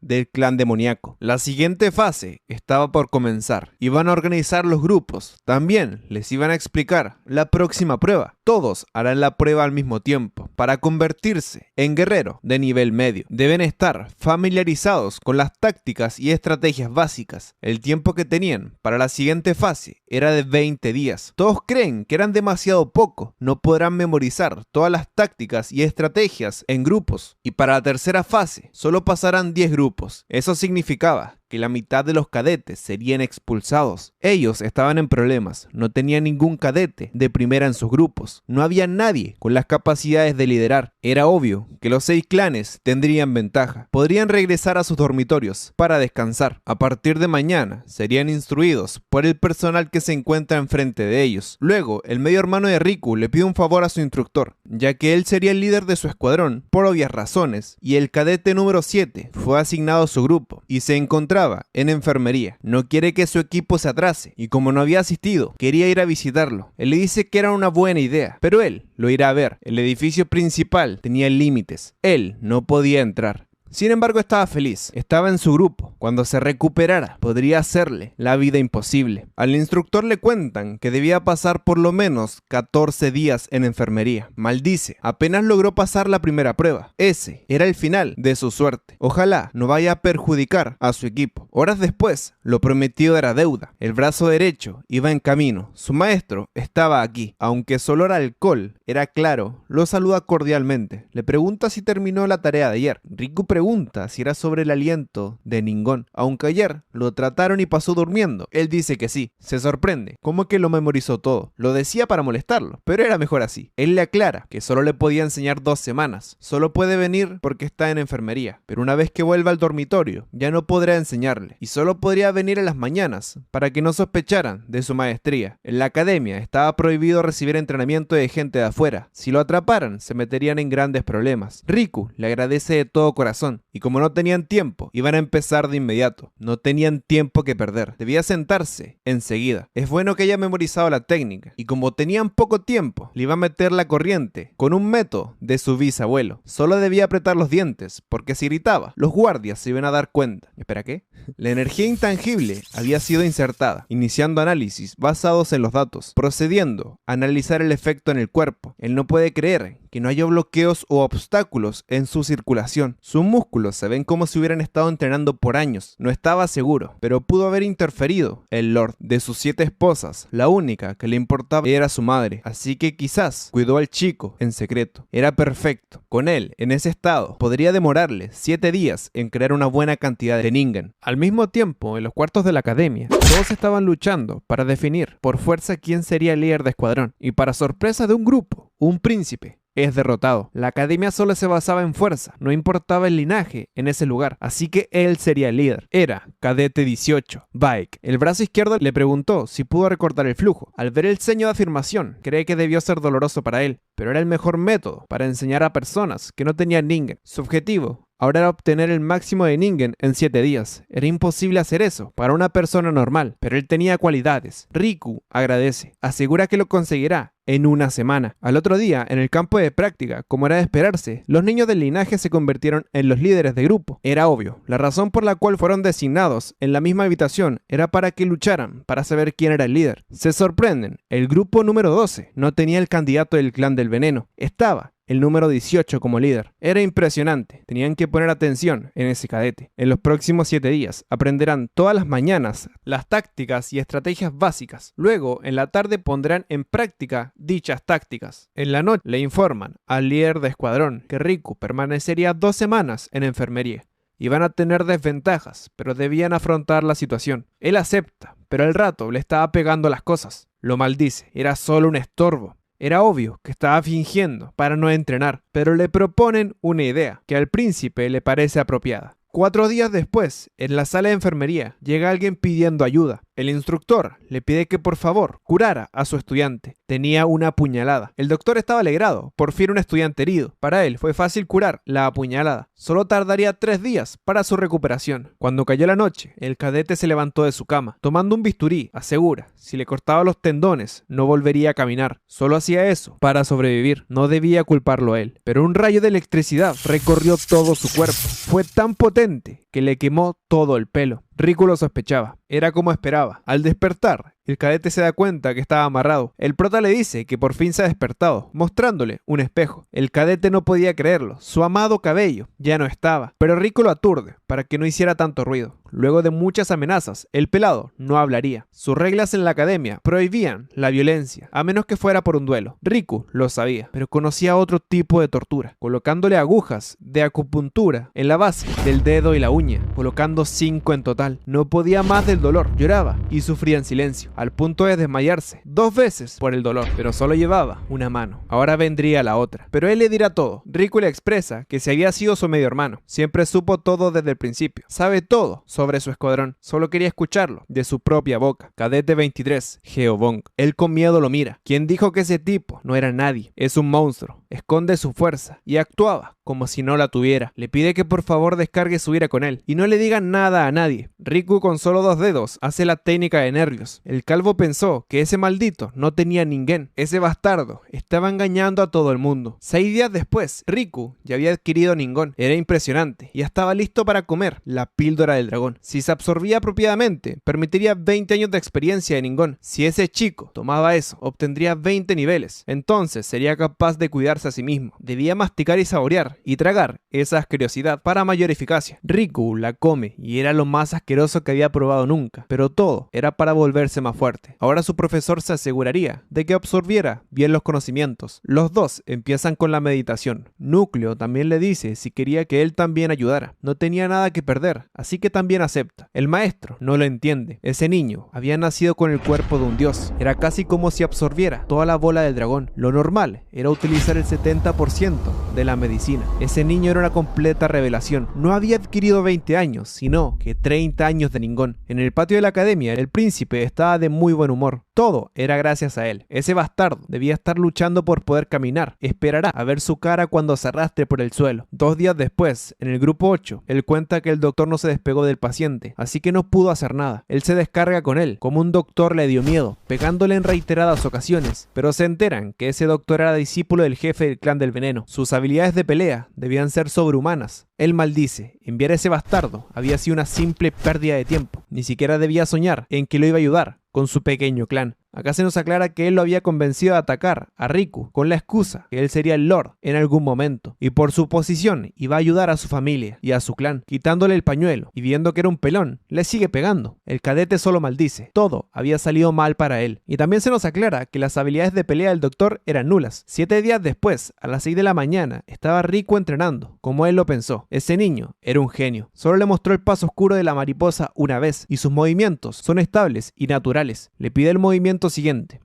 del clan demoníaco. La siguiente fase estaba por comenzar. Iban a organizar los grupos. También les iban a explicar la próxima prueba. Todos harán la prueba al mismo tiempo. Para convertirse en guerrero de nivel medio, deben estar familiarizados con las tácticas y estrategias básicas. El tiempo que tenían para la siguiente fase era de 20 días. Todos creen que eran demasiado poco. No podrán memorizar todas las tácticas y estrategias en grupos. Y para la tercera fase, solo pasarán 10 grupos. Eso significaba que la mitad de los cadetes serían expulsados. Ellos estaban en problemas, no tenían ningún cadete de primera en sus grupos, no había nadie con las capacidades de liderar. Era obvio que los 6 clanes tendrían ventaja, podrían regresar a sus dormitorios para descansar. A partir de mañana serían instruidos por el personal que se encuentra enfrente de ellos. Luego, el medio hermano de Riku le pide un favor a su instructor, ya que él sería el líder de su escuadrón, por obvias razones, y el cadete número 7 fue asignado a su grupo y se encontraba en enfermería. No quiere que su equipo se atrase y como no había asistido, quería ir a visitarlo. Él le dice que era una buena idea, pero él lo irá a ver. El edificio principal tenía límites. Él no podía entrar. Sin embargo, estaba feliz, estaba en su grupo. Cuando se recuperara, podría hacerle la vida imposible. Al instructor le cuentan que debía pasar por lo menos 14 días en enfermería. Maldice, apenas logró pasar la primera prueba. Ese era el final de su suerte. Ojalá no vaya a perjudicar a su equipo. Horas después, lo prometido era deuda. El brazo derecho iba en camino. Su maestro estaba aquí. Aunque su olor a alcohol era claro, lo saluda cordialmente. Le pregunta si terminó la tarea de ayer. Riku pregunta si era sobre el aliento de Ningón. Aunque ayer lo trataron y pasó durmiendo, él dice que sí. Se sorprende, como que lo memorizó todo. Lo decía para molestarlo, pero era mejor así. Él le aclara que solo le podía enseñar 2 semanas. Solo puede venir porque está en enfermería, pero una vez que vuelva al dormitorio, ya no podrá enseñarle. Y solo podría venir en las mañanas, para que no sospecharan de su maestría. En la academia estaba prohibido recibir entrenamiento de gente de afuera. Si lo atraparan, se meterían en grandes problemas. Riku le agradece de todo corazón. Y como no tenían tiempo, iban a empezar de inmediato. No tenían tiempo que perder. Debía sentarse enseguida. Es bueno que haya memorizado la técnica. Y como tenían poco tiempo, le iba a meter la corriente con un método de su bisabuelo. Solo debía apretar los dientes, porque si gritaba, los guardias se iban a dar cuenta. ¿Espera qué? La energía intangible había sido insertada, iniciando análisis basados en los datos, procediendo a analizar el efecto en el cuerpo. Él no puede creer que no haya bloqueos o obstáculos en su circulación. Sus músculos se ven como si hubieran estado entrenando por años. No estaba seguro, pero pudo haber interferido el Lord. De sus 7 esposas, la única que le importaba era su madre, así que quizás cuidó al chico en secreto. Era perfecto. Con él, en ese estado, podría demorarle 7 días en crear una buena cantidad de Ningen. Al mismo tiempo, en los cuartos de la academia, todos estaban luchando para definir por fuerza quién sería el líder de escuadrón. Y para sorpresa de un grupo, un príncipe es derrotado. La academia solo se basaba en fuerza, no importaba el linaje en ese lugar, así que él sería el líder. Era cadete 18, Baek. El brazo izquierdo le preguntó si pudo recortar el flujo. Al ver el ceño de afirmación, cree que debió ser doloroso para él, pero era el mejor método para enseñar a personas que no tenían Ningen. Su objetivo ahora era obtener el máximo de Ningen en 7 días. Era imposible hacer eso para una persona normal, pero él tenía cualidades. Riku agradece, asegura que lo conseguirá en una semana. Al otro día, en el campo de práctica, como era de esperarse, los niños del linaje se convirtieron en los líderes de grupo. Era obvio, la razón por la cual fueron designados en la misma habitación era para que lucharan para saber quién era el líder. Se sorprenden, el grupo número 12 no tenía el candidato del clan del veneno, estaba el número 18 como líder. Era impresionante, tenían que poner atención en ese cadete. En los próximos 7 días aprenderán todas las mañanas las tácticas y estrategias básicas. Luego, en la tarde pondrán en práctica dichas tácticas. En la noche le informan al líder de escuadrón que Riku permanecería 2 semanas en enfermería. Iban a tener desventajas, pero debían afrontar la situación. Él acepta, pero al rato le estaba pegando las cosas. Lo maldice, era solo un estorbo. Era obvio que estaba fingiendo para no entrenar, pero le proponen una idea que al príncipe le parece apropiada. 4 días después, en la sala de enfermería, llega alguien pidiendo ayuda. El instructor le pide que por favor curara a su estudiante. Tenía una apuñalada. El doctor estaba alegrado, por fin un estudiante herido. Para él fue fácil curar la apuñalada. Solo tardaría 3 días para su recuperación. Cuando cayó la noche, el cadete se levantó de su cama. Tomando un bisturí, asegura, si le cortaba los tendones, no volvería a caminar. Solo hacía eso para sobrevivir. No debía culparlo a él. Pero un rayo de electricidad recorrió todo su cuerpo. Fue tan potente que le quemó todo el pelo. Riku lo sospechaba. Era como esperaba. Al despertar, el cadete se da cuenta que estaba amarrado. El prota le dice que por fin se ha despertado, mostrándole un espejo. El cadete no podía creerlo. Su amado cabello ya no estaba. Pero Riku lo aturde para que no hiciera tanto ruido. Luego de muchas amenazas, el pelado no hablaría. Sus reglas en la academia prohibían la violencia, a menos que fuera por un duelo. Riku lo sabía, pero conocía otro tipo de tortura, colocándole agujas de acupuntura en la base del dedo y la uña, colocando 5 en total. No podía más del dolor, lloraba y sufría en silencio, al punto de desmayarse 2 veces por el dolor, pero solo llevaba una mano. Ahora vendría la otra, pero él le dirá todo. Riku le expresa que si había sido su medio hermano, siempre supo todo desde el principio, sabe todo sobre su escuadrón, solo quería escucharlo de su propia boca. Cadete 23, Geobong. Él con miedo lo mira. ¿Quién dijo que ese tipo no era nadie? Es un monstruo, esconde su fuerza y actuaba como si no la tuviera. Le pide que por favor descargue su ira con él y no le diga nada a nadie. Riku con solo 2 dedos hace la técnica de nervios. El calvo pensó que ese maldito no tenía Ningen. Ese bastardo estaba engañando a todo el mundo. 6 días después, Riku ya había adquirido Ningen. Era impresionante y estaba listo para comer la píldora del dragón. Si se absorbía apropiadamente, permitiría 20 años de experiencia de Ningen. Si ese chico tomaba eso, obtendría 20 niveles. Entonces sería capaz de cuidarse a sí mismo. Debía masticar y saborear y tragar esa asquerosidad para mayor eficacia. Riku la come y era lo más asqueroso que había probado nunca, pero todo era para volverse más fuerte. Ahora su profesor se aseguraría de que absorbiera bien los conocimientos. Los dos empiezan con la meditación. Núcleo también le dice si quería que él también ayudara. No tenía nada que perder, así que también acepta. El maestro no lo entiende. Ese niño había nacido con el cuerpo de un dios. Era casi como si absorbiera toda la bola del dragón. Lo normal era utilizar el 70% de la medicina. Ese niño era una completa revelación. No había adquirido 20 años, sino que 30 años de Ningen. En el patio de la academia, el príncipe estaba de muy buen humor. Todo era gracias a él. Ese bastardo debía estar luchando por poder caminar. Esperará a ver su cara cuando se arrastre por el suelo. 2 días después, en el grupo 8, él cuenta que el doctor no se despegó del paciente, así que no pudo hacer nada. Él se descarga con él, como un doctor le dio miedo, pegándole en reiteradas ocasiones, pero se enteran que ese doctor era discípulo del jefe del clan del veneno. Sus habilidades de pelea debían ser sobrehumanas. Él maldice, enviar a ese bastardo había sido una simple pérdida de tiempo. Ni siquiera debía soñar en que lo iba a ayudar con su pequeño clan. Acá se nos aclara que él lo había convencido de atacar a Riku con la excusa que él sería el Lord en algún momento y por su posición iba a ayudar a su familia y a su clan, quitándole el pañuelo y viendo que era un pelón, le sigue pegando. El cadete solo maldice, todo había salido mal para él. Y también se nos aclara que las habilidades de pelea del doctor eran nulas. 7 días después, a las 6 de la mañana, estaba Riku entrenando, como él lo pensó. Ese niño era un genio, solo le mostró el paso oscuro de la mariposa una vez y sus movimientos son estables y naturales. Le pide el movimiento siguiente.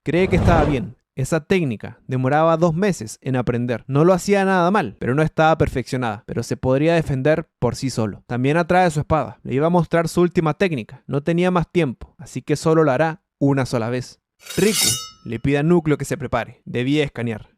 Cree que estaba bien. Esa técnica demoraba 2 meses en aprender. No lo hacía nada mal, pero no estaba perfeccionada. Pero se podría defender por sí solo. También atrae su espada. Le iba a mostrar su última técnica. No tenía más tiempo, así que solo lo hará una sola vez. Riku le pide a Núcleo que se prepare. Debía escanear.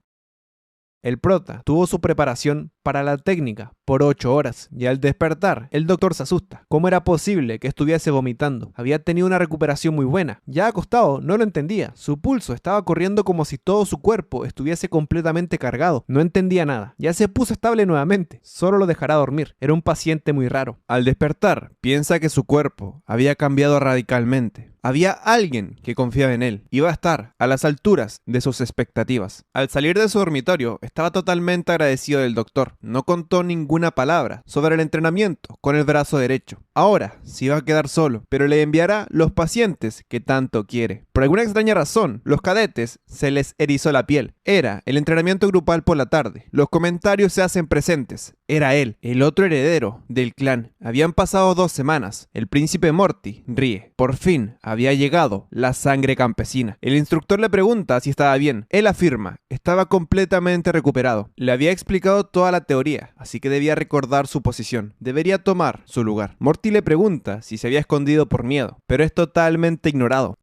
El prota tuvo su preparación para la técnica por 8 horas y al despertar, el doctor se asusta. ¿Cómo era posible que estuviese vomitando? Había tenido una recuperación muy buena. Ya acostado, no lo entendía. Su pulso estaba corriendo como si todo su cuerpo estuviese completamente cargado. No entendía nada. Ya se puso estable nuevamente. Solo lo dejará dormir. Era un paciente muy raro. Al despertar, piensa que su cuerpo había cambiado radicalmente. Había alguien que confiaba en él. Iba a estar a las alturas de sus expectativas. Al salir de su dormitorio, estaba totalmente agradecido del doctor. No contó ninguna palabra sobre el entrenamiento con el brazo derecho. Ahora se iba a quedar solo, pero le enviará los pacientes que tanto quiere. Por alguna extraña razón, los cadetes se les erizó la piel. Era el entrenamiento grupal por la tarde. Los comentarios se hacen presentes. Era él, el otro heredero del clan. Habían pasado 2 semanas. El príncipe Morty ríe. Por fin había llegado la sangre campesina. El instructor le pregunta si estaba bien. Él afirma, estaba completamente recuperado. Le había explicado toda la teoría, así que debía recordar su posición. Debería tomar su lugar. Morty le pregunta si se había escondido por miedo, pero es totalmente ignorado.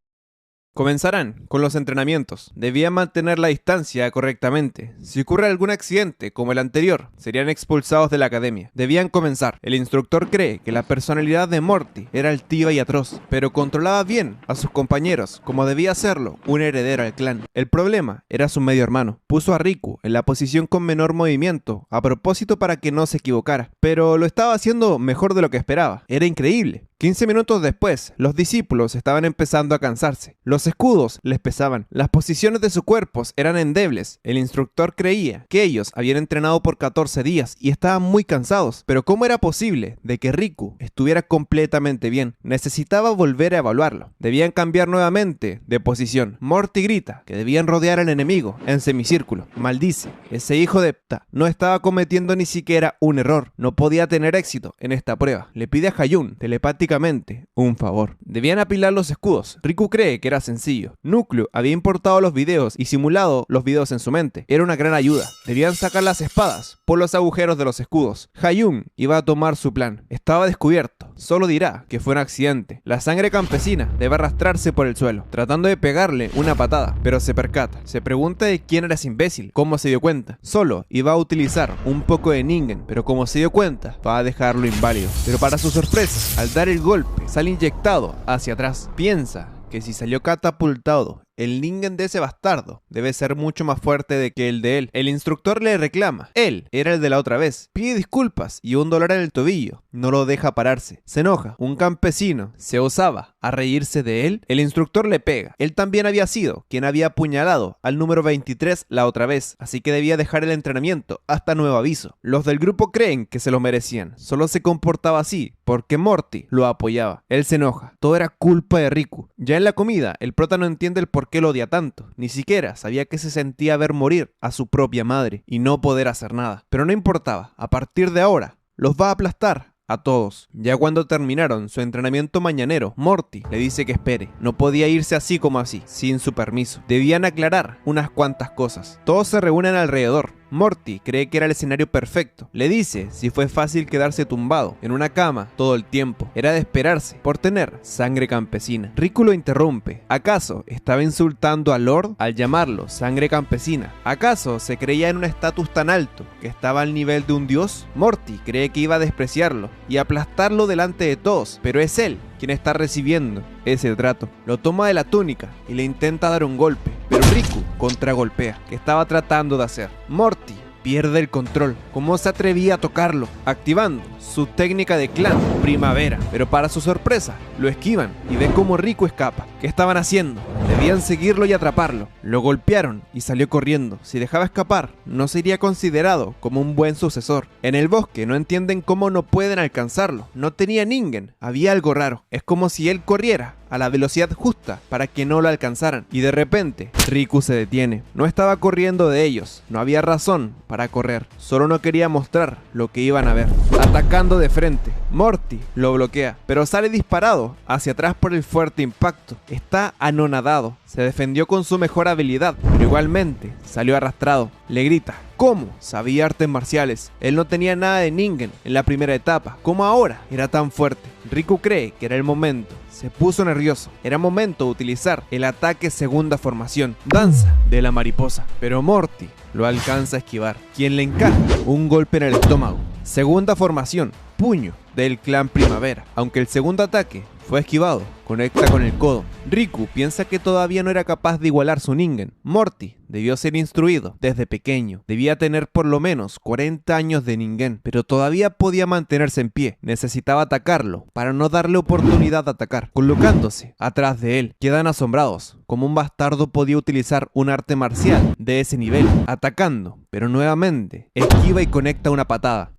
Comenzarán con los entrenamientos. Debían mantener la distancia correctamente. Si ocurre algún accidente como el anterior, serían expulsados de la academia. Debían comenzar. El instructor cree que la personalidad de Morty era altiva y atroz, pero controlaba bien a sus compañeros, como debía hacerlo un heredero al clan. El problema era su medio hermano. Puso a Riku en la posición con menor movimiento, a propósito para que no se equivocara, pero lo estaba haciendo mejor de lo que esperaba. Era increíble. 15 minutos después, los discípulos estaban empezando a cansarse. Los escudos les pesaban. Las posiciones de sus cuerpos eran endebles. El instructor creía que ellos habían entrenado por 14 días y estaban muy cansados. Pero ¿cómo era posible de que Riku estuviera completamente bien? Necesitaba volver a evaluarlo. Debían cambiar nuevamente de posición. Morty grita que debían rodear al enemigo en semicírculo. Maldice. Ese hijo de Pta no estaba cometiendo ni siquiera un error. No podía tener éxito en esta prueba. Le pide a Hayun telepáticamente un favor. Debían apilar los escudos. Riku cree que era sencillo. Núcleo había importado los videos y simulado los videos en su mente. Era una gran ayuda. Debían sacar las espadas por los agujeros de los escudos. Hayun iba a tomar su plan. Estaba descubierto. Solo dirá que fue un accidente. La sangre campesina debe arrastrarse por el suelo, tratando de pegarle una patada, pero se percata. Se pregunta de quién era ese imbécil, cómo se dio cuenta. Solo iba a utilizar un poco de Ningen, pero como se dio cuenta, va a dejarlo inválido. Pero para su sorpresa, al dar el golpe, sale inyectado hacia atrás. Piensa que si salió catapultado, el Ningen de ese bastardo debe ser mucho más fuerte que el de él. El instructor le reclama. Él era el de la otra vez. Pide disculpas y un dolor en el tobillo no lo deja pararse. Se enoja. Un campesino se osaba a reírse de él. El instructor le pega. Él también había sido quien había apuñalado al número 23 la otra vez, así que debía dejar el entrenamiento hasta nuevo aviso. Los del grupo creen que se lo merecían. Solo se comportaba así porque Morty lo apoyaba. Él se enoja. Todo era culpa de Riku. Ya en la comida, el prota no entiende el por qué lo odia tanto. Ni siquiera sabía que se sentía ver morir a su propia madre y no poder hacer nada. Pero no importaba. A partir de ahora, los va a aplastar a todos. Ya cuando terminaron su entrenamiento mañanero, Morty le dice que espere. No podía irse así como así, sin su permiso. Debían aclarar unas cuantas cosas. Todos se reúnen alrededor. Morty cree que era el escenario perfecto. Le dice si fue fácil quedarse tumbado en una cama todo el tiempo. Era de esperarse por tener sangre campesina. Riku lo interrumpe. ¿Acaso estaba insultando a Lord al llamarlo sangre campesina? ¿Acaso se creía en un estatus tan alto que estaba al nivel de un dios? Morty cree que iba a despreciarlo y aplastarlo delante de todos, pero es él quien está recibiendo ese trato. Lo toma de la túnica y le intenta dar un golpe, pero Riku contragolpea. ¿Qué estaba tratando de hacer? Morty pierde el control. ¿Cómo se atrevía a tocarlo? Activando su técnica de clan, primavera. Pero para su sorpresa, lo esquivan y ven cómo Riku escapa. ¿Qué estaban haciendo? Debían seguirlo y atraparlo. Lo golpearon y salió corriendo. Si dejaba escapar, no sería considerado como un buen sucesor. En el bosque no entienden cómo no pueden alcanzarlo. No tenía Ningen. Había algo raro. Es como si él corriera a la velocidad justa para que no lo alcanzaran. Y de repente, Riku se detiene. No estaba corriendo de ellos. No había razón para correr. Solo no quería mostrar lo que iban a ver. Atacaron atacando de frente. Morty lo bloquea, pero sale disparado hacia atrás por el fuerte impacto. Está anonadado. Se defendió con su mejor habilidad, pero igualmente salió arrastrado. Le grita: ¿cómo? Sabía artes marciales. Él no tenía nada de Ningen en la primera etapa. ¿Cómo ahora era tan fuerte? Riku cree que era el momento. Se puso nervioso. Era momento de utilizar el ataque segunda formación, danza de la mariposa. Pero Morty lo alcanza a esquivar, quien le encaja un golpe en el estómago. Segunda formación, puño del clan Primavera. Aunque el segundo ataque fue esquivado, conecta con el codo. Riku piensa que todavía no era capaz de igualar su Ningen. Morty debió ser instruido desde pequeño. Debía tener por lo menos 40 años de Ningen, pero todavía podía mantenerse en pie. Necesitaba atacarlo para no darle oportunidad de atacar. Colocándose atrás de él, quedan asombrados. Como un bastardo podía utilizar un arte marcial de ese nivel, atacando, pero nuevamente esquiva y conecta una patada.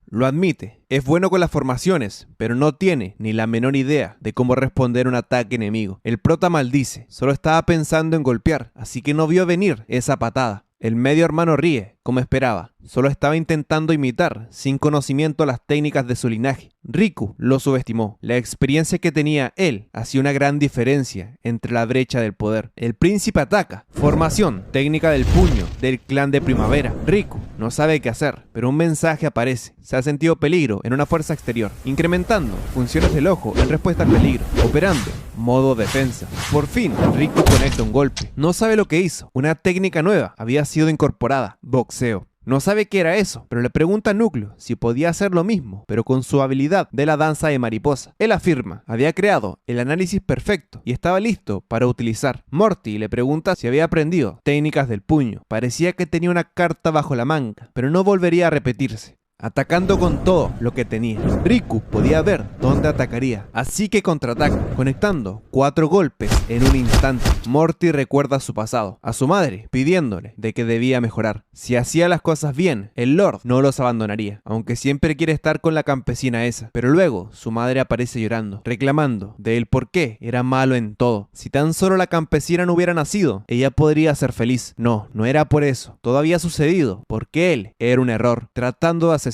Lo admite, es bueno con las formaciones, pero no tiene ni la menor idea de cómo responder a un ataque enemigo. El prota maldice, solo estaba pensando en golpear, así que no vio venir esa patada. El medio hermano ríe, como esperaba. Solo estaba intentando imitar, sin conocimiento, las técnicas de su linaje. Riku lo subestimó. La experiencia que tenía él hacía una gran diferencia entre la brecha del poder. El príncipe ataca. Formación, técnica del puño, del clan de Primavera. Riku no sabe qué hacer, pero un mensaje aparece. Se ha sentido peligro en una fuerza exterior, incrementando funciones del ojo en respuesta al peligro, operando modo defensa. Por fin, Riku conecta un golpe. No sabe lo que hizo. Una técnica nueva había sido incorporada: boxeo. No sabe qué era eso, pero le pregunta a Núcleo si podía hacer lo mismo, pero con su habilidad de la danza de mariposa. Él afirma, había creado el análisis perfecto y estaba listo para utilizar. Morty le pregunta si había aprendido técnicas del puño. Parecía que tenía una carta bajo la manga, pero no volvería a repetirse. Atacando con todo lo que tenía. Riku podía ver dónde atacaría, así que contraataca, conectando 4 golpes en un instante. Morty recuerda su pasado, a su madre pidiéndole de que debía mejorar. Si hacía las cosas bien, el Lord no los abandonaría, aunque siempre quiere estar con la campesina esa. Pero luego su madre aparece llorando, reclamando de él por qué era malo en todo. Si tan solo la campesina no hubiera nacido, ella podría ser feliz. No, no era por eso. Todo había sucedido porque él era un error, tratando de asesinarlo.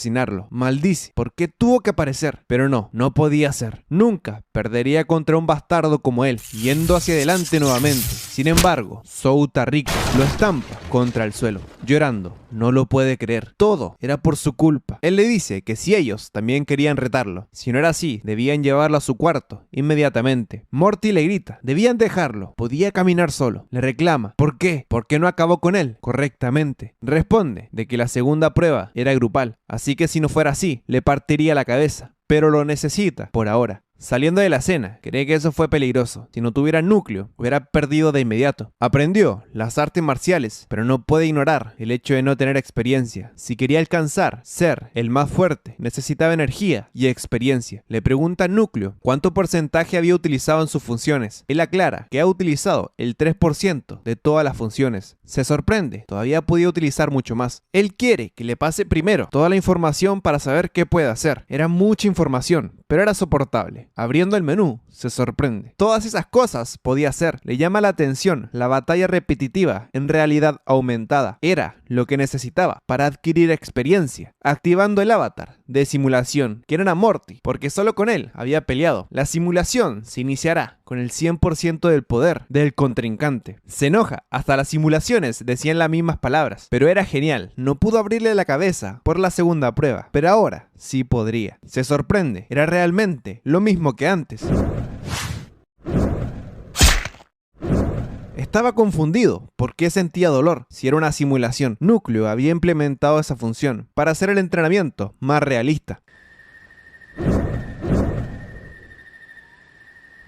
Maldice, porque tuvo que aparecer, pero no podía ser. Nunca perdería contra un bastardo como él, yendo hacia adelante nuevamente. Sin embargo, Souta Riku lo estampa contra el suelo, llorando. No lo puede creer. Todo era por su culpa. Él le dice que si ellos también querían retarlo, si no era así, debían llevarlo a su cuarto inmediatamente. Morty le grita, debían dejarlo, podía caminar solo. Le reclama, ¿por qué? ¿Por qué no acabó con él correctamente? Responde de que la segunda prueba era grupal, así que si no fuera así, le partiría la cabeza, pero lo necesita por ahora. Saliendo de la cena, cree que eso fue peligroso. Si no tuviera Núcleo, hubiera perdido de inmediato. Aprendió las artes marciales, pero no puede ignorar el hecho de no tener experiencia. Si quería alcanzar, ser el más fuerte, necesitaba energía y experiencia. Le pregunta a Núcleo cuánto porcentaje había utilizado en sus funciones. Él aclara que ha utilizado el 3% de todas las funciones. Se sorprende, todavía podía utilizar mucho más. Él quiere que le pase primero toda la información para saber qué puede hacer. Era mucha información, pero era soportable. Abriendo el menú, se sorprende. Todas esas cosas podía hacer. Le llama la atención la batalla repetitiva en realidad aumentada. Era lo que necesitaba para adquirir experiencia. Activando el avatar de simulación, que era Morty, porque solo con él había peleado. La simulación se iniciará con el 100% del poder del contrincante. Se enoja, hasta las simulaciones decían las mismas palabras, pero era genial. No pudo abrirle la cabeza por la segunda prueba, pero ahora sí podría. Se sorprende, era realmente lo mismo que antes. Estaba confundido. ¿Por qué sentía dolor si era una simulación? Núcleo había implementado esa función para hacer el entrenamiento más realista.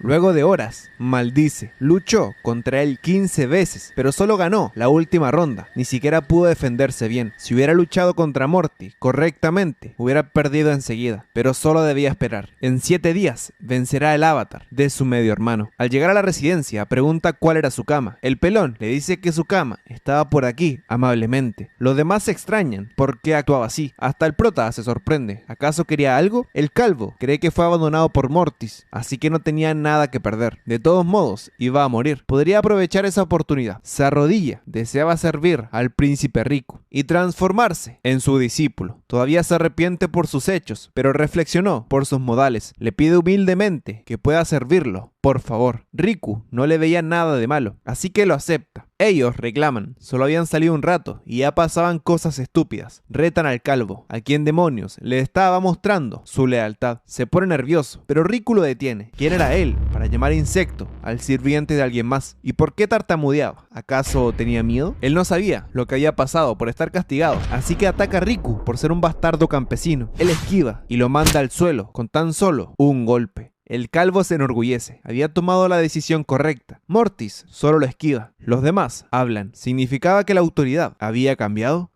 Luego de horas, maldice. Luchó contra él 15 veces, pero solo ganó la última ronda. Ni siquiera pudo defenderse bien. Si hubiera luchado contra Morty correctamente, hubiera perdido enseguida, pero solo debía esperar. En 7 días, vencerá el avatar de su medio hermano. Al llegar a la residencia, pregunta cuál era su cama. El pelón le dice que su cama estaba por aquí, amablemente. Los demás se extrañan por qué actuaba así. Hasta el prota se sorprende. ¿Acaso quería algo? El calvo cree que fue abandonado por Mortis, así que no tenía nada nada que perder. De todos modos, iba a morir. Podría aprovechar esa oportunidad. Se arrodilla, deseaba servir al príncipe Riku y transformarse en su discípulo. Todavía se arrepiente por sus hechos, pero reflexionó por sus modales. Le pide humildemente que pueda servirlo. Por favor. Riku no le veía nada de malo, así que lo acepta. Ellos reclaman, solo habían salido un rato y ya pasaban cosas estúpidas. Retan al calvo, a quien demonios le estaba mostrando su lealtad. Se pone nervioso, pero Riku lo detiene. ¿Quién era él para llamar insecto al sirviente de alguien más? ¿Y por qué tartamudeaba? ¿Acaso tenía miedo? Él no sabía lo que había pasado por estar castigado, así que ataca a Riku por ser un bastardo campesino. Él esquiva y lo manda al suelo con tan solo un golpe. El calvo se enorgullece, había tomado la decisión correcta. Mortis solo lo esquiva, los demás hablan. ¿Significaba que la autoridad había cambiado?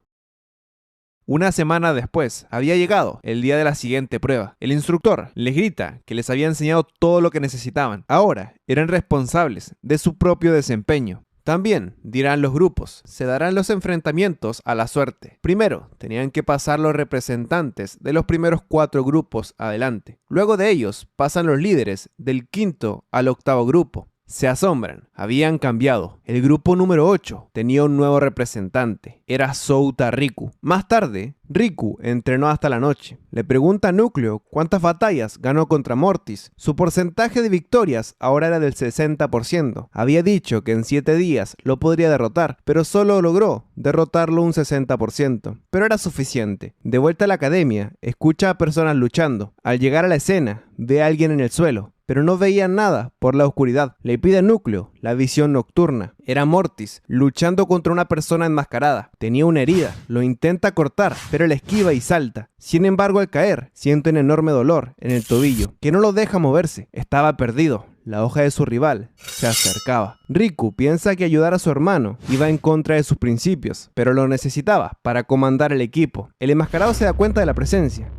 Una semana después, había llegado el día de la siguiente prueba. El instructor les grita que les había enseñado todo lo que necesitaban. Ahora eran responsables de su propio desempeño. También, dirán los grupos, se darán los enfrentamientos a la suerte. Primero, tenían que pasar los representantes de los primeros 4 grupos adelante. Luego de ellos, pasan los líderes del 5º al 8º grupo. Se asombran, habían cambiado. El grupo número 8 tenía un nuevo representante, era Souta Riku. Más tarde, Riku entrenó hasta la noche. Le pregunta a Núcleo cuántas batallas ganó contra Mortis. Su porcentaje de victorias ahora era del 60%. Había dicho que en 7 días lo podría derrotar, pero solo logró derrotarlo un 60%. Pero era suficiente. De vuelta a la academia, escucha a personas luchando. Al llegar a la escena, ve a alguien en el suelo, pero no veía nada por la oscuridad. Le pide a Núcleo la visión nocturna. Era Mortis, luchando contra una persona enmascarada. Tenía una herida, lo intenta cortar, pero él esquiva y salta. Sin embargo, al caer, siente un enorme dolor en el tobillo, que no lo deja moverse. Estaba perdido. La hoja de su rival se acercaba. Riku piensa que ayudar a su hermano iba en contra de sus principios, pero lo necesitaba para comandar el equipo. El enmascarado se da cuenta de la presencia.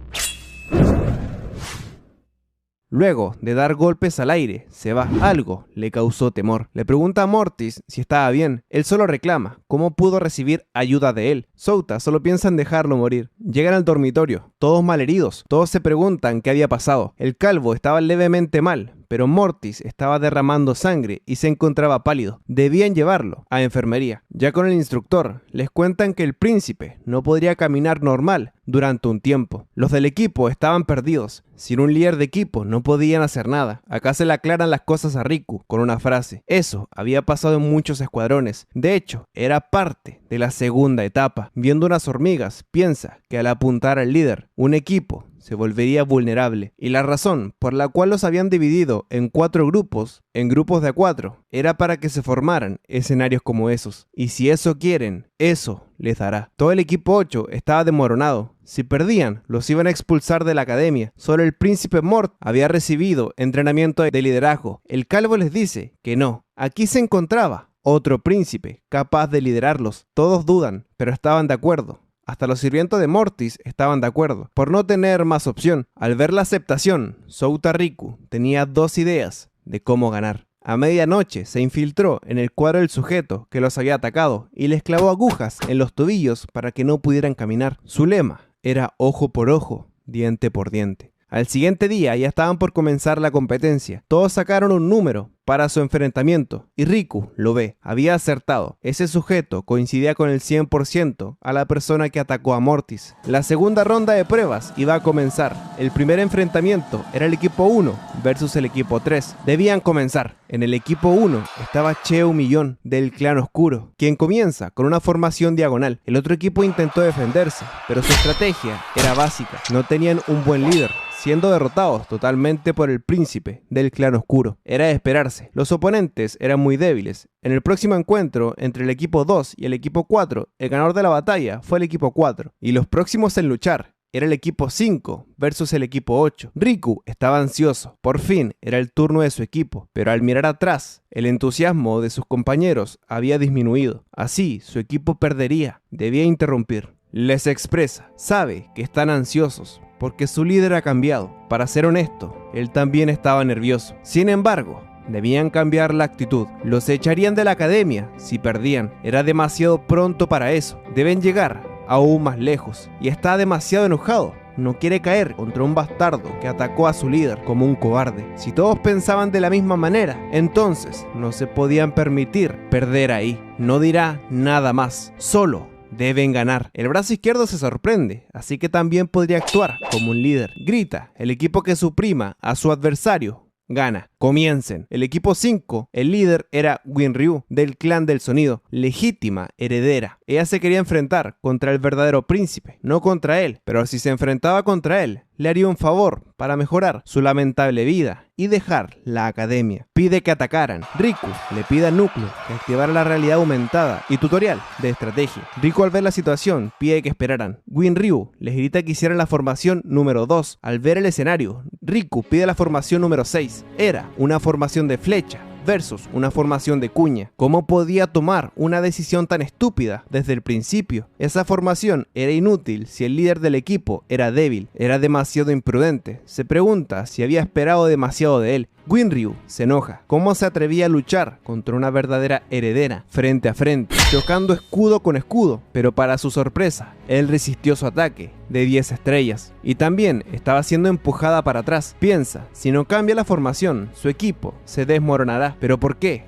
Luego de dar golpes al aire, se va. Algo le causó temor. Le pregunta a Mortis si estaba bien. Él solo reclama cómo pudo recibir ayuda de él. Souta solo piensa en dejarlo morir. Llegan al dormitorio, todos malheridos. Todos se preguntan qué había pasado. El calvo estaba levemente mal, pero Mortis estaba derramando sangre y se encontraba pálido. Debían llevarlo a enfermería. Ya con el instructor, les cuentan que el príncipe no podría caminar normal durante un tiempo. Los del equipo estaban perdidos. Sin un líder de equipo no podían hacer nada. Acá se le aclaran las cosas a Riku con una frase. Eso había pasado en muchos escuadrones. De hecho, era parte de la segunda etapa. Viendo unas hormigas, piensa que al apuntar al líder, un equipo se volvería vulnerable, y la razón por la cual los habían dividido en 4 grupos, en grupos de a 4, era para que se formaran escenarios como esos. Y si eso quieren, eso les dará. Todo el equipo 8 estaba desmoronado. Si perdían, los iban a expulsar de la academia. Solo el príncipe Mort había recibido entrenamiento de liderazgo. El calvo les dice que no. Aquí se encontraba otro príncipe capaz de liderarlos. Todos dudan, pero estaban de acuerdo. Hasta los sirvientes de Mortis estaban de acuerdo, por no tener más opción. Al ver la aceptación, Souta Riku tenía 2 ideas de cómo ganar. A medianoche se infiltró en el cuadro del sujeto que los había atacado y les clavó agujas en los tobillos para que no pudieran caminar. Su lema era ojo por ojo, diente por diente. Al siguiente día ya estaban por comenzar la competencia. Todos sacaron un número para su enfrentamiento y Riku lo ve. Había acertado. Ese sujeto coincidía con el 100% a la persona que atacó a Mortis. La segunda ronda de pruebas iba a comenzar. El primer enfrentamiento era el equipo 1 versus el equipo 3. Debían comenzar. En el equipo 1 estaba Cheo Millón del clan oscuro, quien comienza con una formación diagonal. El otro equipo intentó defenderse, pero su estrategia era básica. No tenían un buen líder, siendo derrotados totalmente por el príncipe del clan oscuro. Era de esperarse. Los oponentes eran muy débiles. En el próximo encuentro entre el equipo 2 y el equipo 4, el ganador de la batalla fue el equipo 4. Y los próximos en luchar era el equipo 5 versus el equipo 8. Riku estaba ansioso. Por fin era el turno de su equipo. Pero al mirar atrás, el entusiasmo de sus compañeros había disminuido. Así, su equipo perdería. Debía interrumpir. Les expresa. Sabe que están ansiosos porque su líder ha cambiado. Para ser honesto, él también estaba nervioso. Sin embargo, debían cambiar la actitud. Los echarían de la academia si perdían. Era demasiado pronto para eso. Deben llegar aún más lejos. Y está demasiado enojado no quiere caer contra un bastardo que atacó a su líder como un cobarde. Si todos pensaban de la misma manera, entonces no se podían permitir perder ahí. No dirá nada más, solo deben ganar. El brazo izquierdo se sorprende, así que también podría actuar como un líder. Grita, el equipo que suprima a su adversario gana. Comiencen. El equipo 5, el líder era Winryu, del clan del sonido, legítima heredera. Ella se quería enfrentar contra el verdadero príncipe, no contra él, pero si se enfrentaba contra él, le haría un favor para mejorar su lamentable vida y dejar la academia. Pide que atacaran. Riku le pide a Núcleo que activara la realidad aumentada y tutorial de estrategia. Riku, al ver la situación, pide que esperaran. Winryu les grita que hicieran la formación número 2. Al ver el escenario, Riku pide la formación número 6. Era una formación de flecha versus una formación de cuña. ¿Cómo podía tomar una decisión tan estúpida desde el principio? Esa formación era inútil si el líder del equipo era débil, era demasiado imprudente. Se pregunta si había esperado demasiado de él. Winryu se enoja. ¿Cómo se atrevía a luchar contra una verdadera heredera frente a frente, chocando escudo con escudo? Pero para su sorpresa, él resistió su ataque de 10 estrellas y también estaba siendo empujada para atrás. Piensa, si no cambia la formación, su equipo se desmoronará. ¿Pero por qué?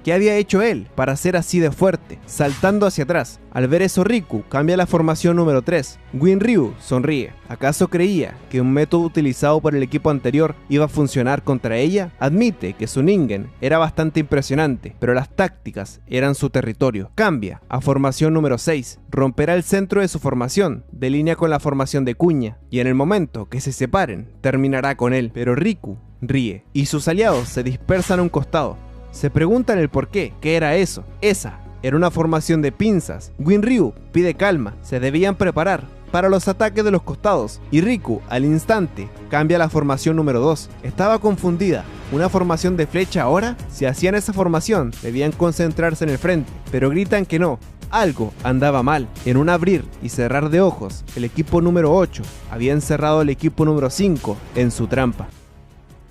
¿Qué había hecho él para ser así de fuerte? Saltando hacia atrás. Al ver eso, Riku cambia la formación número 3. Winryu sonríe. ¿Acaso creía que un método utilizado por el equipo anterior iba a funcionar contra ella? Admite que su Ningen era bastante impresionante, pero las tácticas eran su territorio. Cambia a formación número 6. Romperá el centro de su formación, de línea con la formación de cuña, y en el momento que se separen, terminará con él. Pero Riku ríe, y sus aliados se dispersan a un costado. Se preguntan el por qué. ¿Qué era eso? Esa era una formación de pinzas. Winryu pide calma. Se debían preparar para los ataques de los costados. Y Riku, al instante, cambia la formación número 2. Estaba confundida. ¿Una formación de flecha ahora? Si hacían esa formación, debían concentrarse en el frente. Pero gritan que no. Algo andaba mal. En un abrir y cerrar de ojos, el equipo número 8 había encerrado al equipo número 5 en su trampa.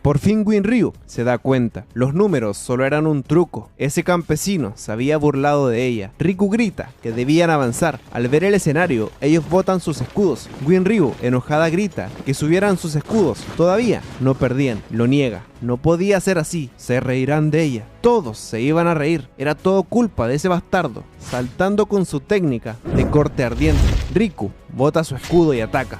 Por fin Winryu se da cuenta, los números solo eran un truco, ese campesino se había burlado de ella. Riku grita que debían avanzar. Al ver el escenario, ellos botan sus escudos. Winryu, enojada, grita que subieran sus escudos. Todavía no perdían, lo niega. No podía ser así, se reirán de ella. Todos se iban a reír, era todo culpa de ese bastardo, saltando con su técnica de corte ardiente. Riku bota su escudo y ataca.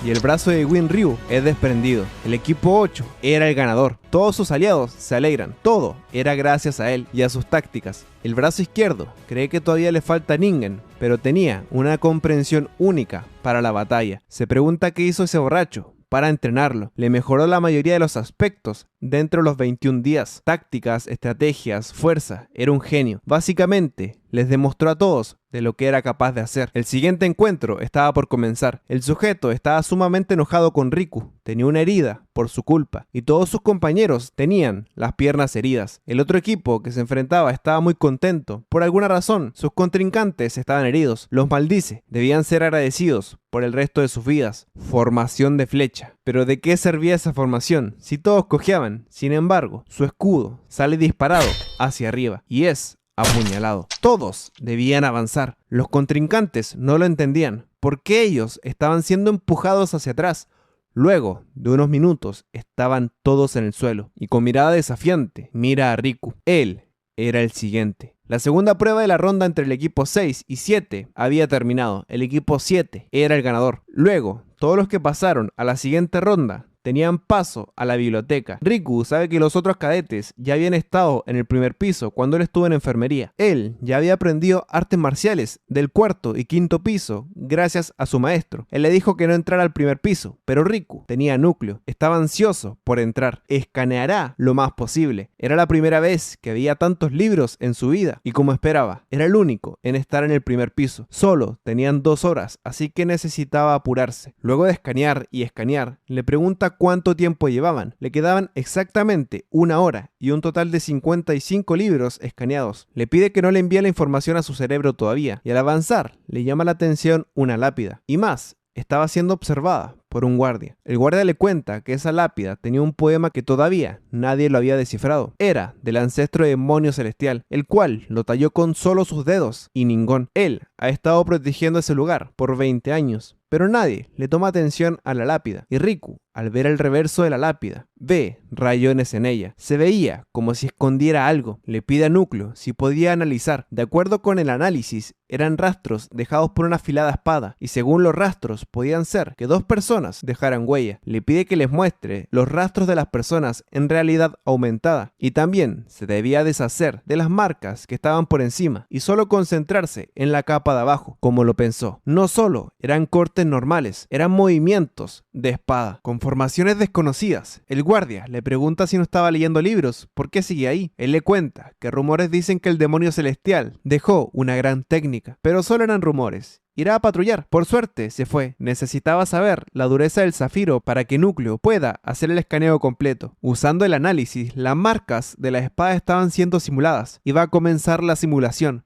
Y el brazo de Winryu es desprendido. El equipo 8 era el ganador. Todos sus aliados se alegran. Todo era gracias a él y a sus tácticas. El brazo izquierdo cree que todavía le falta Ningen, pero tenía una comprensión única para la batalla. Se pregunta qué hizo ese borracho para entrenarlo. Le mejoró la mayoría de los aspectos dentro de los 21 días. Tácticas, estrategias, fuerza. Era un genio. Básicamente, les demostró a todos de lo que era capaz de hacer. El siguiente encuentro estaba por comenzar. El sujeto estaba sumamente enojado con Riku. Tenía una herida por su culpa y todos sus compañeros tenían las piernas heridas. El otro equipo que se enfrentaba estaba muy contento. Por alguna razón, sus contrincantes estaban heridos. Los maldice. Debían ser agradecidos por el resto de sus vidas. Formación de flecha. Pero ¿de qué servía esa formación si todos cojeaban? Sin embargo, su escudo sale disparado hacia arriba y es apuñalado. Todos debían avanzar. Los contrincantes no lo entendían, porque ellos estaban siendo empujados hacia atrás. Luego de unos minutos estaban todos en el suelo y con mirada desafiante mira a Riku. Él era el siguiente. La segunda prueba de la ronda entre el equipo 6 y 7 había terminado. El equipo 7 era el ganador. Luego, todos los que pasaron a la siguiente ronda tenían paso a la biblioteca. Riku sabe que los otros cadetes ya habían estado en el primer piso cuando él estuvo en enfermería. Él ya había aprendido artes marciales del cuarto y quinto piso gracias a su maestro. Él le dijo que no entrara al primer piso, pero Riku tenía núcleo. Estaba ansioso por entrar. Escaneará lo más posible. Era la primera vez que veía tantos libros en su vida y como esperaba, era el único en estar en el primer piso. Solo tenían 2 horas, así que necesitaba apurarse. Luego de escanear y escanear, le pregunta cuánto tiempo llevaban. Le quedaban exactamente 1 hora y un total de 55 libros escaneados. Le pide que no le envíe la información a su cerebro todavía y al avanzar le llama la atención una lápida. Y más, estaba siendo observada por un guardia. El guardia le cuenta que esa lápida tenía un poema que todavía nadie lo había descifrado. Era del ancestro demonio celestial, el cual lo talló con solo sus dedos y Ningón. Él ha estado protegiendo ese lugar por 20 años. Pero nadie le toma atención a la lápida, y Riku, al ver el reverso de la lápida, ve rayones en ella. Se veía como si escondiera algo. Le pide a Núcleo si podía analizar. De acuerdo con el análisis, eran rastros dejados por una afilada espada, y según los rastros podían ser que 2 personas dejaran huella. Le pide que les muestre los rastros de las personas en realidad aumentada, y también se debía deshacer de las marcas que estaban por encima y solo concentrarse en la capa de abajo, como lo pensó. No solo eran cortes normales, eran movimientos de espada, con formaciones desconocidas. El guardia le pregunta si no estaba leyendo libros, ¿por qué sigue ahí? Él le cuenta que rumores dicen que el demonio celestial dejó una gran técnica, pero solo eran rumores. Irá a patrullar. Por suerte, se fue. Necesitaba saber la dureza del zafiro para que Núcleo pueda hacer el escaneo completo. Usando el análisis, las marcas de la espada estaban siendo simuladas. Iba a comenzar la simulación.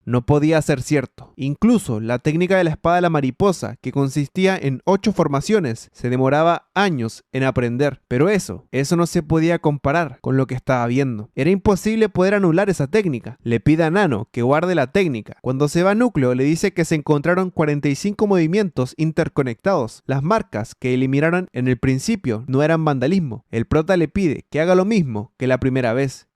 No podía ser cierto. Incluso la técnica de la espada de la mariposa, que consistía en 8 formaciones, se demoraba años en aprender. Pero eso no se podía comparar con lo que estaba viendo. Era imposible poder anular esa técnica. Le pide a Nano que guarde la técnica. Cuando se va a Núcleo, le dice que se encontraron 45 movimientos interconectados. Las marcas que eliminaron en el principio no eran vandalismo. El prota le pide que haga lo mismo que la primera vez.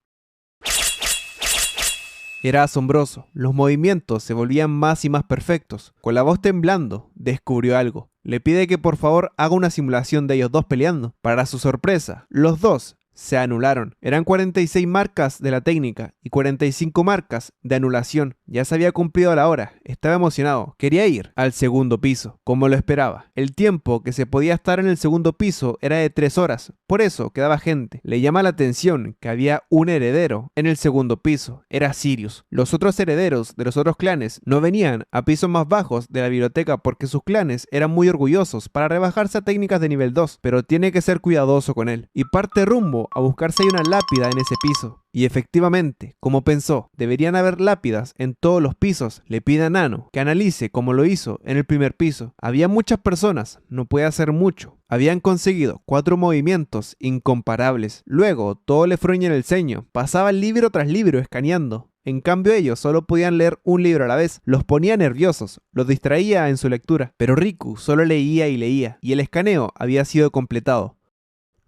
Era asombroso, los movimientos se volvían más y más perfectos. Con la voz temblando, descubrió algo. Le pide que por favor haga una simulación de ellos 2 peleando. Para su sorpresa, los 2 se anularon. Eran 46 marcas de la técnica y 45 marcas de anulación. Ya se había cumplido la hora. Estaba emocionado. Quería ir al segundo piso, como lo esperaba. El tiempo que se podía estar en el segundo piso era de 3 horas. Por eso quedaba gente. Le llama la atención que había un heredero en el segundo piso. Era Sirius. Los otros herederos de los otros clanes no venían a pisos más bajos de la biblioteca porque sus clanes eran muy orgullosos para rebajarse a técnicas de nivel 2. Pero tiene que ser cuidadoso con él. Y parte rumbo a buscar si hay una lápida en ese piso. Y efectivamente, como pensó, deberían haber lápidas en todos los pisos. Le pide a Nano que analice como lo hizo en el primer piso. Había muchas personas, no puede hacer mucho. Habían conseguido 4 movimientos incomparables. Luego, todo le fruñe en el ceño. Pasaba libro tras libro escaneando. En cambio ellos solo podían leer un libro a la vez. Los ponía nerviosos, los distraía en su lectura. Pero Riku solo leía y leía, y el escaneo había sido completado.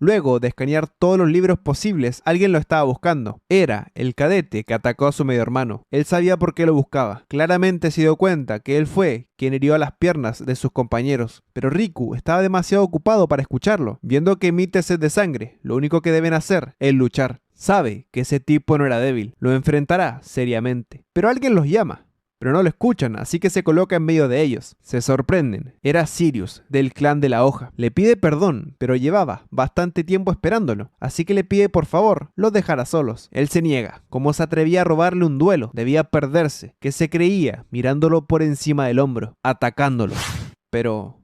Luego de escanear todos los libros posibles, alguien lo estaba buscando. Era el cadete que atacó a su medio hermano. Él sabía por qué lo buscaba. Claramente se dio cuenta que él fue quien hirió a las piernas de sus compañeros. Pero Riku estaba demasiado ocupado para escucharlo. Viendo que emite sed de sangre, lo único que deben hacer es luchar. Sabe que ese tipo no era débil. Lo enfrentará seriamente. Pero alguien los llama. Pero no lo escuchan, así que se coloca en medio de ellos. Se sorprenden. Era Sirius, del clan de la hoja. Le pide perdón, pero llevaba bastante tiempo esperándolo, así que le pide por favor los dejara solos. Él se niega. ¿Cómo se atrevía a robarle un duelo? Debía perderse. ¿Qué se creía mirándolo por encima del hombro, atacándolo? Pero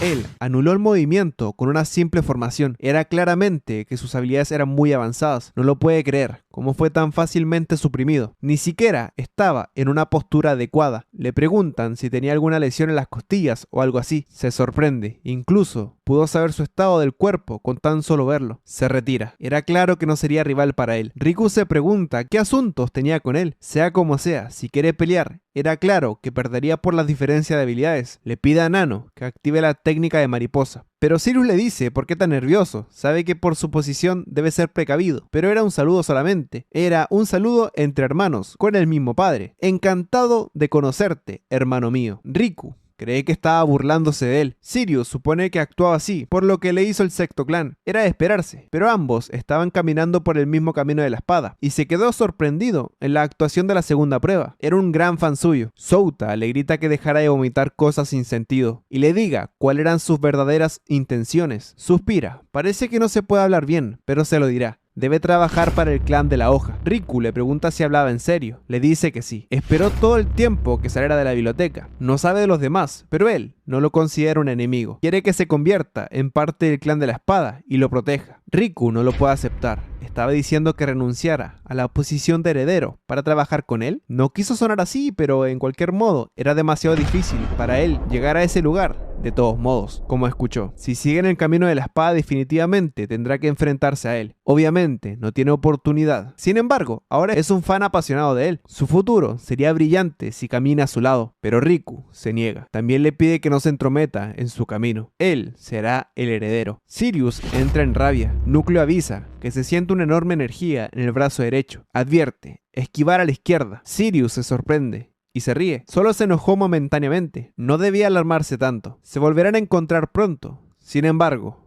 él anuló el movimiento con una simple formación. Era claramente que sus habilidades eran muy avanzadas. No lo puede creer. ¿Cómo fue tan fácilmente suprimido? Ni siquiera estaba en una postura adecuada. Le preguntan si tenía alguna lesión en las costillas o algo así. Se sorprende. Incluso pudo saber su estado del cuerpo con tan solo verlo. Se retira. Era claro que no sería rival para él. Riku se pregunta qué asuntos tenía con él. Sea como sea, si quiere pelear, era claro que perdería por la diferencia de habilidades. Le pide a Nano que active la técnica de mariposa. Pero Sirius le dice por qué tan nervioso. Sabe que por su posición debe ser precavido. Pero era un saludo solamente. Era un saludo entre hermanos, con el mismo padre. Encantado de conocerte, hermano mío. Riku cree que estaba burlándose de él. Sirius supone que actuaba así, por lo que le hizo el sexto clan. Era de esperarse, pero ambos estaban caminando por el mismo camino de la espada, y se quedó sorprendido en la actuación de la segunda prueba. Era un gran fan suyo. Souta le grita que dejara de vomitar cosas sin sentido, y le diga cuáles eran sus verdaderas intenciones. Suspira. Parece que no se puede hablar bien, pero se lo dirá. Debe trabajar para el clan de la hoja. Riku le pregunta si hablaba en serio. Le dice que sí. Esperó todo el tiempo que saliera de la biblioteca. No sabe de los demás, pero él no lo considera un enemigo. Quiere que se convierta en parte del clan de la espada y lo proteja. Riku no lo puede aceptar. Estaba diciendo que renunciara a la posición de heredero para trabajar con él. No quiso sonar así, pero en cualquier modo era demasiado difícil para él llegar a ese lugar. De todos modos, como escuchó, si sigue en el camino de la espada definitivamente tendrá que enfrentarse a él. Obviamente no tiene oportunidad. Sin embargo, ahora es un fan apasionado de él. Su futuro sería brillante si camina a su lado, pero Riku se niega. También le pide que no se entrometa en su camino. Él será el heredero. Sirius entra en rabia. Núcleo avisa que se siente una enorme energía en el brazo derecho. Advierte, esquivar a la izquierda. Sirius se sorprende y se ríe. Solo se enojó momentáneamente. No debía alarmarse tanto. Se volverán a encontrar pronto. Sin embargo,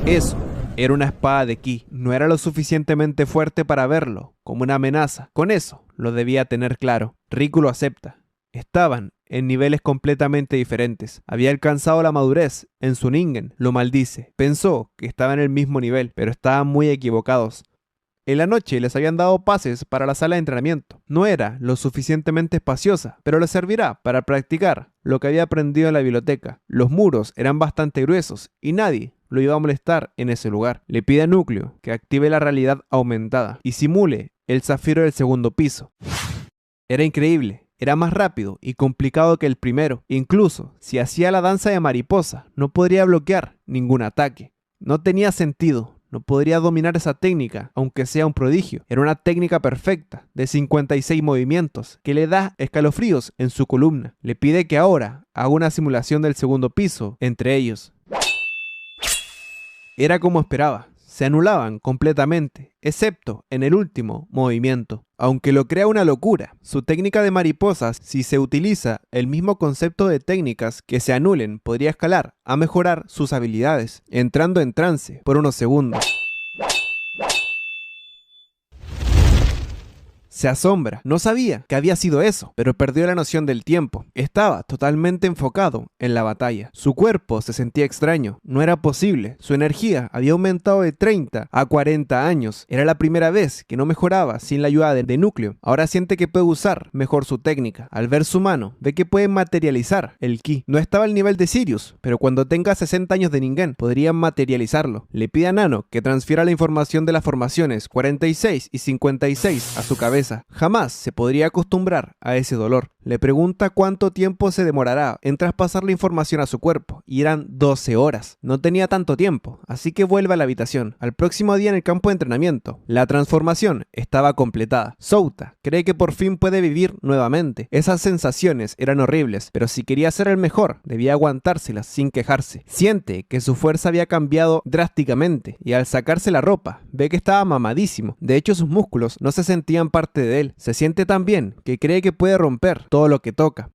eso era una espada de ki. No era lo suficientemente fuerte para verlo como una amenaza. Con eso lo debía tener claro. Riku lo acepta. Estaban en niveles completamente diferentes. Había alcanzado la madurez en su Ningen. Lo maldice. Pensó que estaba en el mismo nivel, pero estaban muy equivocados. En la noche les habían dado pases para la sala de entrenamiento. No era lo suficientemente espaciosa, pero le servirá para practicar lo que había aprendido en la biblioteca. Los muros eran bastante gruesos y nadie lo iba a molestar en ese lugar. Le pide a Núcleo que active la realidad aumentada y simule el zafiro del segundo piso. Era increíble. Era más rápido y complicado que el primero. Incluso si hacía la danza de mariposa, no podría bloquear ningún ataque. No tenía sentido. No podría dominar esa técnica, aunque sea un prodigio. Era una técnica perfecta, de 56 movimientos, que le da escalofríos en su columna. Le pide que ahora haga una simulación del segundo piso entre ellos. Era como esperaba. Se anulaban completamente, excepto en el último movimiento. Aunque lo crea una locura, su técnica de mariposas, si se utiliza el mismo concepto de técnicas que se anulen, podría escalar a mejorar sus habilidades, entrando en trance por unos segundos. Se asombra, no sabía que había sido eso, pero perdió la noción del tiempo. Estaba totalmente enfocado en la batalla. Su cuerpo se sentía extraño, no era posible. Su energía había aumentado de 30 a 40 años. Era la primera vez que no mejoraba sin la ayuda de Núcleo. Ahora siente que puede usar mejor su técnica. Al ver su mano, ve que puede materializar el ki. No estaba al nivel de Sirius, pero cuando tenga 60 años de Ningen, podría materializarlo. Le pide a Nano que transfiera la información de las formaciones 46 y 56 a su cabeza. Jamás se podría acostumbrar a ese dolor. Le pregunta cuánto tiempo se demorará en traspasar la información a su cuerpo, y eran 12 horas. No tenía tanto tiempo, así que vuelve a la habitación. Al próximo día en el campo de entrenamiento, la transformación estaba completada. Souta cree que por fin puede vivir nuevamente. Esas sensaciones eran horribles, pero si quería ser el mejor, debía aguantárselas sin quejarse. Siente que su fuerza había cambiado drásticamente, y al sacarse la ropa, ve que estaba mamadísimo. De hecho, sus músculos no se sentían parte de él. Se siente tan bien que cree que puede romper todo lo que toca.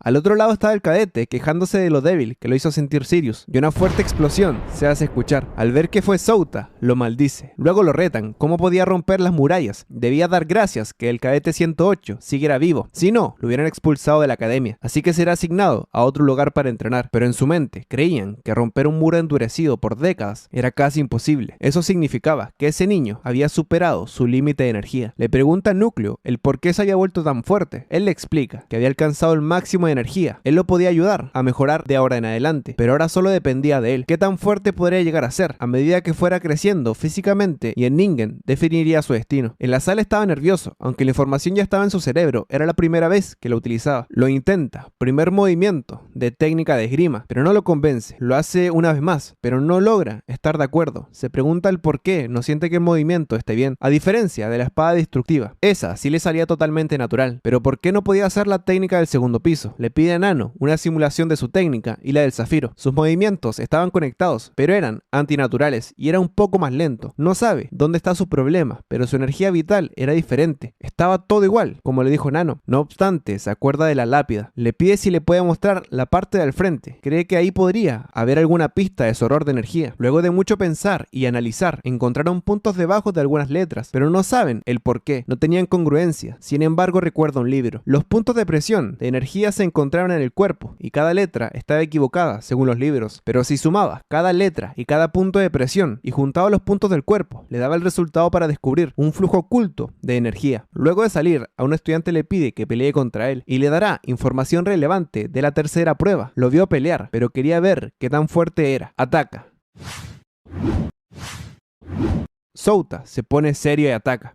Al otro lado estaba el cadete, quejándose de lo débil que lo hizo sentir Sirius, y una fuerte explosión se hace escuchar. Al ver que fue Souta, lo maldice. Luego lo retan, cómo podía romper las murallas. Debía dar gracias que el cadete 108 siguiera vivo, si no, lo hubieran expulsado de la academia, así que será asignado a otro lugar para entrenar. Pero en su mente, creían que romper un muro endurecido por décadas era casi imposible. Eso significaba que ese niño había superado su límite de energía. Le pregunta a Núcleo el por qué se había vuelto tan fuerte. Él le explica que había alcanzado el máximo de energía. Él lo podía ayudar a mejorar de ahora en adelante, pero ahora solo dependía de él. ¿Qué tan fuerte podría llegar a ser? A medida que fuera creciendo físicamente y en Ningen, definiría su destino. En la sala estaba nervioso, aunque la información ya estaba en su cerebro. Era la primera vez que lo utilizaba. Lo intenta. Primer movimiento de técnica de esgrima, pero no lo convence. Lo hace una vez más, pero no logra estar de acuerdo. Se pregunta el por qué no siente que el movimiento esté bien, a diferencia de la espada destructiva. Esa sí le salía totalmente natural, pero ¿por qué no podía hacer la técnica del segundo piso? Le pide a Nano una simulación de su técnica y la del zafiro. Sus movimientos estaban conectados, pero eran antinaturales y era un poco más lento. No sabe dónde está su problema, pero su energía vital era diferente. Estaba todo igual, como le dijo Nano. No obstante, se acuerda de la lápida. Le pide si le puede mostrar la parte del frente. Cree que ahí podría haber alguna pista de su error de energía. Luego de mucho pensar y analizar, encontraron puntos debajo de algunas letras, pero no saben el por qué. No tenían congruencia. Sin embargo, recuerda un libro. Los puntos de presión de energía se encontraban en el cuerpo y cada letra estaba equivocada según los libros. Pero si sumabas cada letra y cada punto de presión y juntaba los puntos del cuerpo, le daba el resultado para descubrir un flujo oculto de energía. Luego de salir, a un estudiante le pide que pelee contra él y le dará información relevante de la tercera prueba. Lo vio pelear, pero quería ver qué tan fuerte era. Ataca. Souta se pone serio y ataca.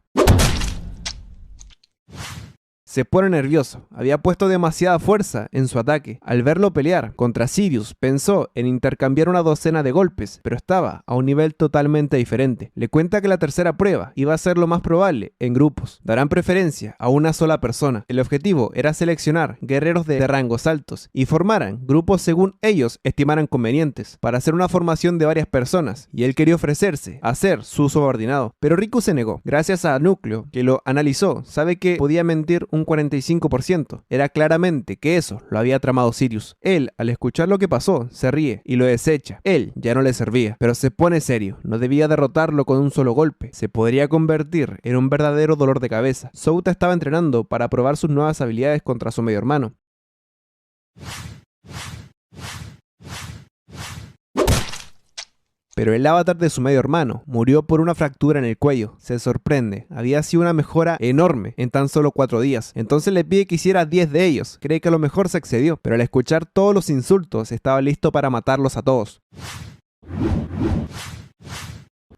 Se pone nervioso, había puesto demasiada fuerza en su ataque. Al verlo pelear contra Sirius, pensó en intercambiar una docena de golpes, pero estaba a un nivel totalmente diferente. Le cuenta que la tercera prueba iba a ser lo más probable en grupos. Darán preferencia a una sola persona. El objetivo era seleccionar guerreros de rangos altos y formaran grupos según ellos estimaran convenientes, para hacer una formación de varias personas, y él quería ofrecerse a ser su subordinado. Pero Riku se negó. Gracias a Núcleo, que lo analizó, sabe que podía mentir un 45%. Era claramente que eso lo había tramado Sirius. Él, al escuchar lo que pasó, se ríe y lo desecha. Él ya no le servía, pero se pone serio. No debía derrotarlo con un solo golpe. Se podría convertir en un verdadero dolor de cabeza. Souta estaba entrenando para probar sus nuevas habilidades contra su medio hermano. Pero el avatar de su medio hermano murió por una fractura en el cuello. Se sorprende, había sido una mejora enorme en tan solo 4 días. Entonces le pide que hiciera 10 de ellos. Cree que a lo mejor se excedió, pero al escuchar todos los insultos estaba listo para matarlos a todos.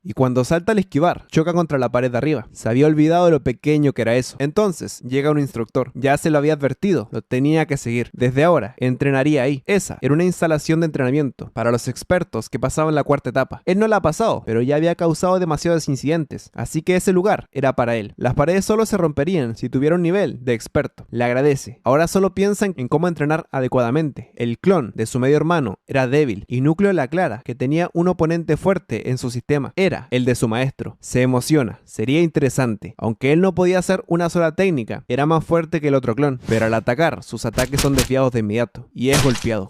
Y cuando salta al esquivar, choca contra la pared de arriba. Se había olvidado de lo pequeño que era eso. Entonces llega un instructor. Ya se lo había advertido, lo tenía que seguir. Desde ahora, entrenaría ahí. Esa era una instalación de entrenamiento para los expertos que pasaban la cuarta etapa. Él no la ha pasado, pero ya había causado demasiados incidentes, así que ese lugar era para él. Las paredes solo se romperían si tuviera un nivel de experto. Le agradece. Ahora solo piensan en cómo entrenar adecuadamente. El clon de su medio hermano era débil, y Núcleo le aclara que tenía un oponente fuerte en su sistema. Era el de su maestro. Se emociona, sería interesante. Aunque él no podía hacer una sola técnica, era más fuerte que el otro clon, pero al atacar, sus ataques son desviados de inmediato, y es golpeado,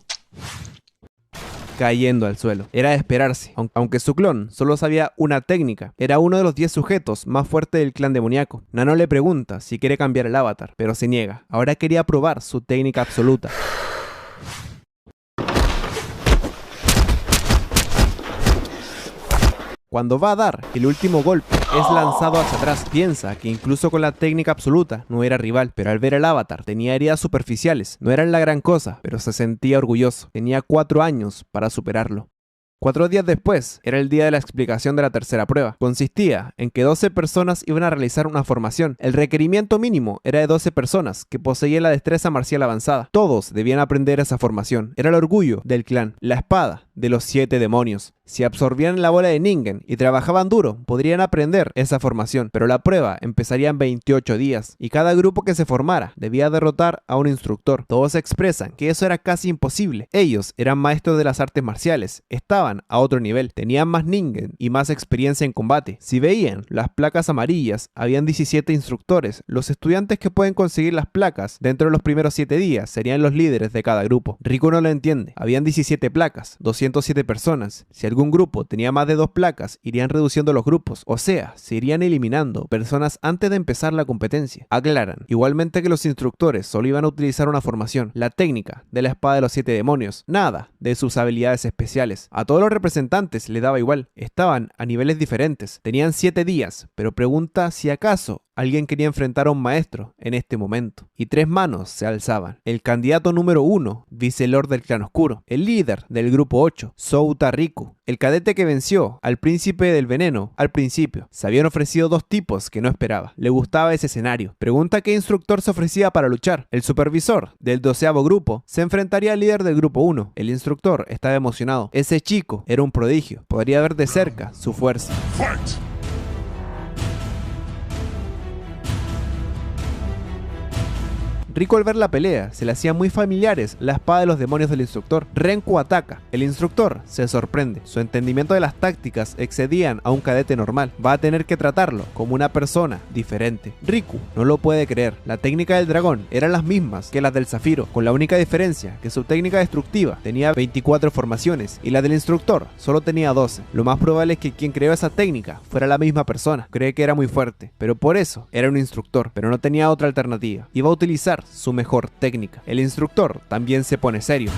cayendo al suelo. Era de esperarse, aunque su clon solo sabía una técnica. Era uno de los 10 sujetos más fuertes del clan demoníaco. Nano le pregunta si quiere cambiar el avatar, pero se niega. Ahora quería probar su técnica absoluta. Cuando va a dar el último golpe, es lanzado hacia atrás. Piensa que incluso con la técnica absoluta no era rival, pero al ver el avatar tenía heridas superficiales. No eran la gran cosa, pero se sentía orgulloso. Tenía 4 años para superarlo. 4 días después, era el día de la explicación de la tercera prueba. Consistía en que 12 personas iban a realizar una formación. El requerimiento mínimo era de 12 personas que poseían la destreza marcial avanzada. Todos debían aprender esa formación. Era el orgullo del clan, la espada de los 7 demonios. Si absorbían la bola de Ningen y trabajaban duro, podrían aprender esa formación, pero la prueba empezaría en 28 días, y cada grupo que se formara debía derrotar a un instructor. Todos expresan que eso era casi imposible. Ellos eran maestros de las artes marciales, estaban a otro nivel, tenían más Ningen y más experiencia en combate. Si veían las placas amarillas, habían 17 instructores. Los estudiantes que pueden conseguir las placas dentro de los primeros 7 días serían los líderes de cada grupo. Riku no lo entiende. Habían 17 placas, 207 personas. Si algún grupo tenía más de 2 placas, irían reduciendo los grupos, o sea, se irían eliminando personas antes de empezar la competencia. Aclaran, igualmente, que los instructores solo iban a utilizar una formación, la técnica de la espada de los 7 demonios, nada de sus habilidades especiales. A todos los representantes les daba igual, estaban a niveles diferentes, tenían 7 días, pero pregunta si acaso alguien quería enfrentar a un maestro en este momento. Y 3 manos se alzaban. El candidato número 1, Vicelord del Clan Oscuro. El líder del grupo 8, Souta Riku. El cadete que venció al príncipe del veneno al principio. Se habían ofrecido 2 tipos que no esperaba. Le gustaba ese escenario. Pregunta qué instructor se ofrecía para luchar. El supervisor del 12º grupo se enfrentaría al líder del grupo 1. El instructor estaba emocionado. Ese chico era un prodigio. Podría ver de cerca su fuerza. Fight. Riku, al ver la pelea, se le hacían muy familiares la espada de los demonios del instructor. Renku ataca. El instructor se sorprende. Su entendimiento de las tácticas excedían a un cadete normal. Va a tener que tratarlo como una persona diferente. Riku no lo puede creer. La técnica del dragón eran las mismas que las del zafiro, con la única diferencia que su técnica destructiva tenía 24 formaciones y la del instructor solo tenía 12. Lo más probable es que quien creó esa técnica fuera la misma persona. Cree que era muy fuerte, pero por eso era un instructor, pero no tenía otra alternativa. Iba a utilizar demostrar su mejor técnica. El instructor también se pone serio.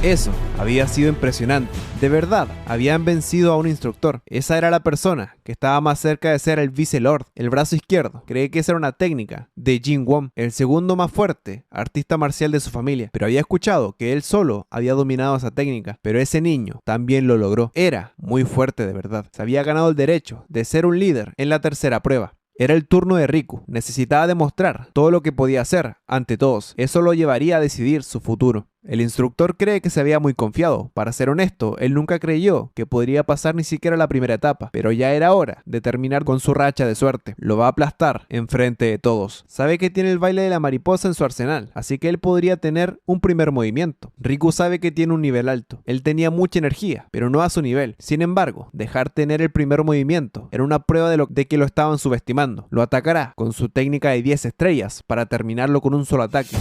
Eso había sido impresionante. De verdad, habían vencido a un instructor. Esa era la persona que estaba más cerca de ser el Vice Lord. El brazo izquierdo cree que esa era una técnica de Jin Won, el segundo más fuerte artista marcial de su familia. Pero había escuchado que él solo había dominado esa técnica. Pero ese niño también lo logró. Era muy fuerte de verdad. Se había ganado el derecho de ser un líder en la tercera prueba. Era el turno de Riku. Necesitaba demostrar todo lo que podía hacer ante todos. Eso lo llevaría a decidir su futuro. El instructor cree que se había muy confiado. Para ser honesto, él nunca creyó que podría pasar ni siquiera la primera etapa, pero ya era hora de terminar con su racha de suerte. Lo va a aplastar enfrente de todos. Sabe que tiene el baile de la mariposa en su arsenal, así que él podría tener un primer movimiento. Riku sabe que tiene un nivel alto. Él tenía mucha energía, pero no a su nivel. Sin embargo, dejar tener el primer movimiento era una prueba de que lo estaban subestimando. Lo atacará con su técnica de 10 estrellas para terminarlo con un solo ataque.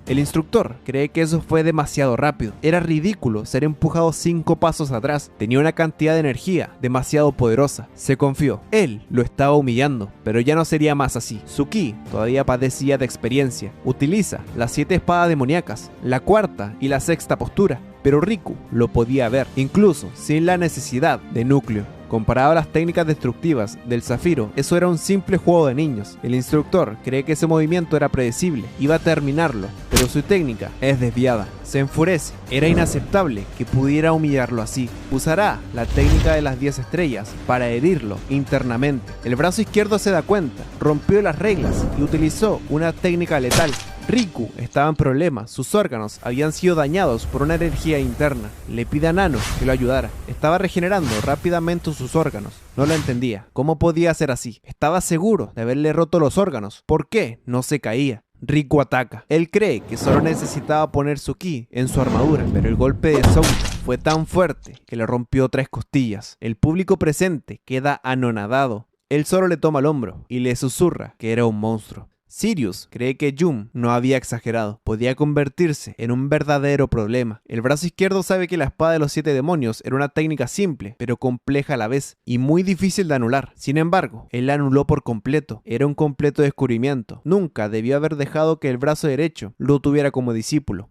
El instructor cree que eso fue demasiado rápido. Era ridículo ser empujado 5 pasos atrás. Tenía una cantidad de energía demasiado poderosa. Se confió. Él lo estaba humillando, pero ya no sería más así. Su ki todavía padecía de experiencia. Utiliza las 7 espadas demoníacas, la cuarta y la sexta postura. Pero Riku lo podía ver, incluso sin la necesidad de núcleo. Comparado a las técnicas destructivas del Zafiro, eso era un simple juego de niños. El instructor cree que ese movimiento era predecible, iba a terminarlo, pero su técnica es desviada. Se enfurece, era inaceptable que pudiera humillarlo así. Usará la técnica de las 10 estrellas para herirlo internamente. El brazo izquierdo se da cuenta, rompió las reglas y utilizó una técnica letal. Riku estaba en problemas, sus órganos habían sido dañados por una energía interna. Le pide a Nano que lo ayudara. Estaba regenerando rápidamente sus órganos. No lo entendía. ¿Cómo podía ser así? Estaba seguro de haberle roto los órganos. ¿Por qué no se caía? Riku ataca. Él cree que solo necesitaba poner su ki en su armadura, pero el golpe de Souta fue tan fuerte que le rompió 3 costillas. El público presente queda anonadado. Él solo le toma el hombro y le susurra que era un monstruo. Sirius cree que Jun no había exagerado, podía convertirse en un verdadero problema. El brazo izquierdo sabe que la espada de los 7 demonios era una técnica simple, pero compleja a la vez, y muy difícil de anular. Sin embargo, él la anuló por completo. Era un completo descubrimiento. Nunca debió haber dejado que el brazo derecho lo tuviera como discípulo.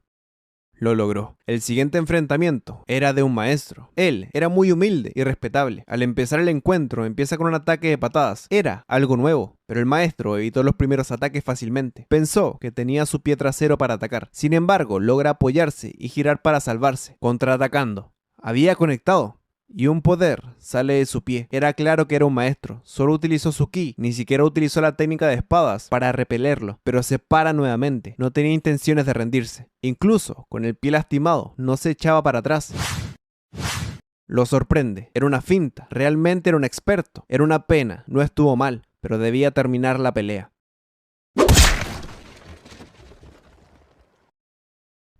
Lo logró. El siguiente enfrentamiento era de un maestro. Él era muy humilde y respetable. Al empezar el encuentro, empieza con un ataque de patadas. Era algo nuevo, pero el maestro evitó los primeros ataques fácilmente. Pensó que tenía su pie trasero para atacar. Sin embargo, logra apoyarse y girar para salvarse, contraatacando. Había conectado. Y un poder sale de su pie. Era claro que era un maestro. Solo utilizó su ki. Ni siquiera utilizó la técnica de espadas para repelerlo. Pero se para nuevamente. No tenía intenciones de rendirse. Incluso con el pie lastimado, no se echaba para atrás. Lo sorprende. Era una finta. Realmente era un experto. Era una pena. No estuvo mal. Pero debía terminar la pelea.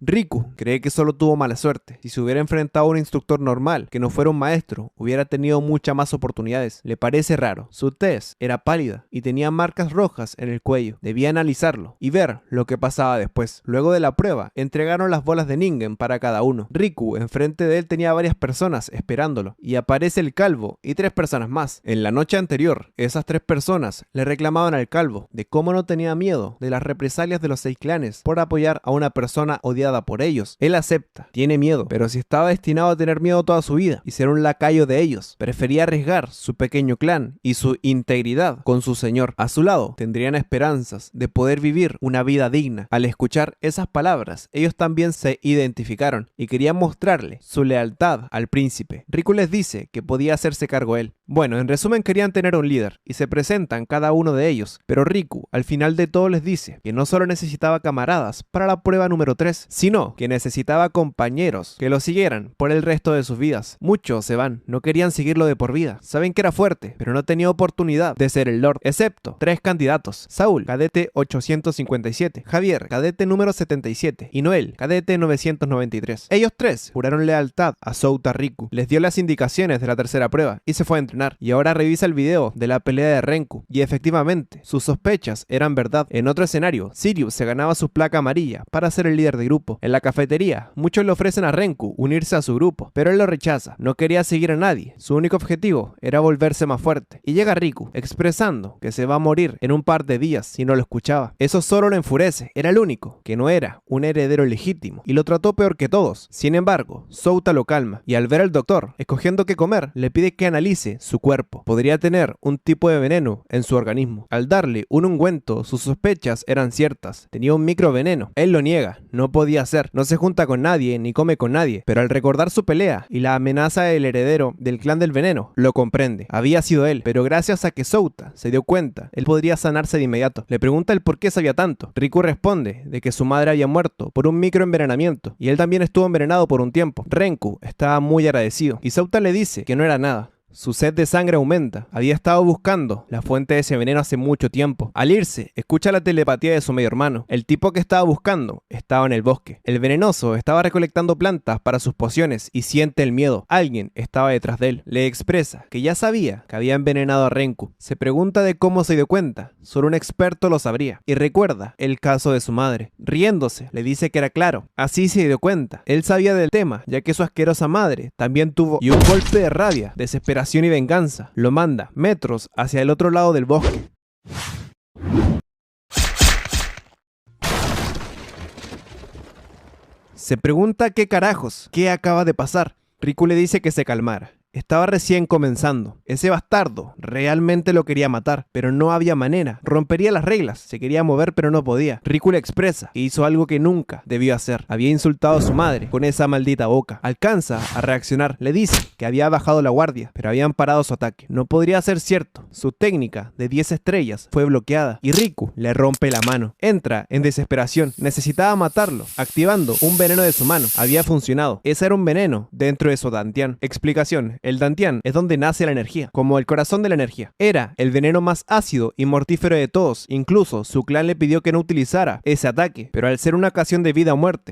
Riku cree que solo tuvo mala suerte. Si se hubiera enfrentado a un instructor normal, que no fuera un maestro, hubiera tenido muchas más oportunidades. Le parece raro. Su tez era pálida y tenía marcas rojas en el cuello. Debía analizarlo y ver lo que pasaba después. Luego de la prueba, entregaron las bolas de Ningen para cada uno. Riku, enfrente de él, tenía varias personas esperándolo. Y aparece el calvo y 3 personas más. En la noche anterior, esas 3 personas le reclamaban al calvo de cómo no tenía miedo de las represalias de los 6 clanes por apoyar a una persona odiada por ellos. Él acepta, tiene miedo, pero si estaba destinado a tener miedo toda su vida y ser un lacayo de ellos, prefería arriesgar su pequeño clan y su integridad con su señor. A su lado tendrían esperanzas de poder vivir una vida digna. Al escuchar esas palabras, ellos también se identificaron y querían mostrarle su lealtad al príncipe. Riku les dice que podía hacerse cargo él. Bueno, en resumen, querían tener un líder y se presentan cada uno de ellos, pero Riku al final de todo les dice que no solo necesitaba camaradas para la prueba número 3, sino que necesitaba compañeros que lo siguieran por el resto de sus vidas. Muchos se van, no querían seguirlo de por vida. Saben que era fuerte, pero no tenía oportunidad de ser el Lord, excepto 3 candidatos: Saúl, cadete 857, Javier, cadete número 77 y Noel, cadete 993. Ellos 3 juraron lealtad a Souta Riku, les dio las indicaciones de la tercera prueba y se fue a entrenar. reaccionar, y ahora revisa el video de la pelea de Renku, y efectivamente, sus sospechas eran verdad. En otro escenario, Sirius se ganaba su placa amarilla para ser el líder de grupo. En la cafetería, muchos le ofrecen a Renku unirse a su grupo, pero él lo rechaza. No quería seguir a nadie, su único objetivo era volverse más fuerte. Y llega Riku, expresando que se va a morir en un par de días si no lo escuchaba. Eso solo lo enfurece, era el único que no era un heredero legítimo, y lo trató peor que todos. Sin embargo, Souta lo calma, y al ver al doctor escogiendo qué comer, le pide que analice su cuerpo. Podría tener un tipo de veneno en su organismo. Al darle un ungüento, sus sospechas eran ciertas. Tenía un microveneno. Él lo niega, no podía ser. No se junta con nadie, ni come con nadie. Pero al recordar su pelea y la amenaza del heredero del clan del veneno, lo comprende. Había sido él, pero gracias a que Souta se dio cuenta, él podría sanarse de inmediato. Le pregunta el por qué sabía tanto. Riku responde de que su madre había muerto por un microenvenenamiento, y él también estuvo envenenado por un tiempo. Renku estaba muy agradecido, y Souta le dice que no era nada. Su sed de sangre aumenta. Había estado buscando la fuente de ese veneno hace mucho tiempo. Al irse, escucha la telepatía de su medio hermano. El tipo que estaba buscando estaba en el bosque. El venenoso estaba recolectando plantas para sus pociones y siente el miedo. Alguien estaba detrás de él. Le expresa que ya sabía que había envenenado a Renku. Se pregunta de cómo se dio cuenta. Solo un experto lo sabría. Y recuerda el caso de su madre. Riéndose, le dice que era claro. Así se dio cuenta. Él sabía del tema, ya que su asquerosa madre también tuvo, y un golpe de rabia, desesperación y venganza lo manda metros hacia el otro lado del bosque. Se pregunta qué carajos, qué acaba de pasar. Riku le dice que se calmara. Estaba recién comenzando. Ese bastardo realmente lo quería matar, pero no había manera. Rompería las reglas. Se quería mover, pero no podía. Riku le expresa que hizo algo que nunca debió hacer. Había insultado a su madre con esa maldita boca. Alcanza a reaccionar. Le dice que había bajado la guardia, pero habían parado su ataque. No podría ser cierto. Su técnica de 10 estrellas fue bloqueada, y Riku le rompe la mano. Entra en desesperación. Necesitaba matarlo, activando un veneno de su mano. Había funcionado. Ese era un veneno dentro de su dantian. Explicación. El dantian es donde nace la energía, como el corazón de la energía. Era el veneno más ácido y mortífero de todos. Incluso su clan le pidió que no utilizara ese ataque, pero al ser una ocasión de vida o muerte,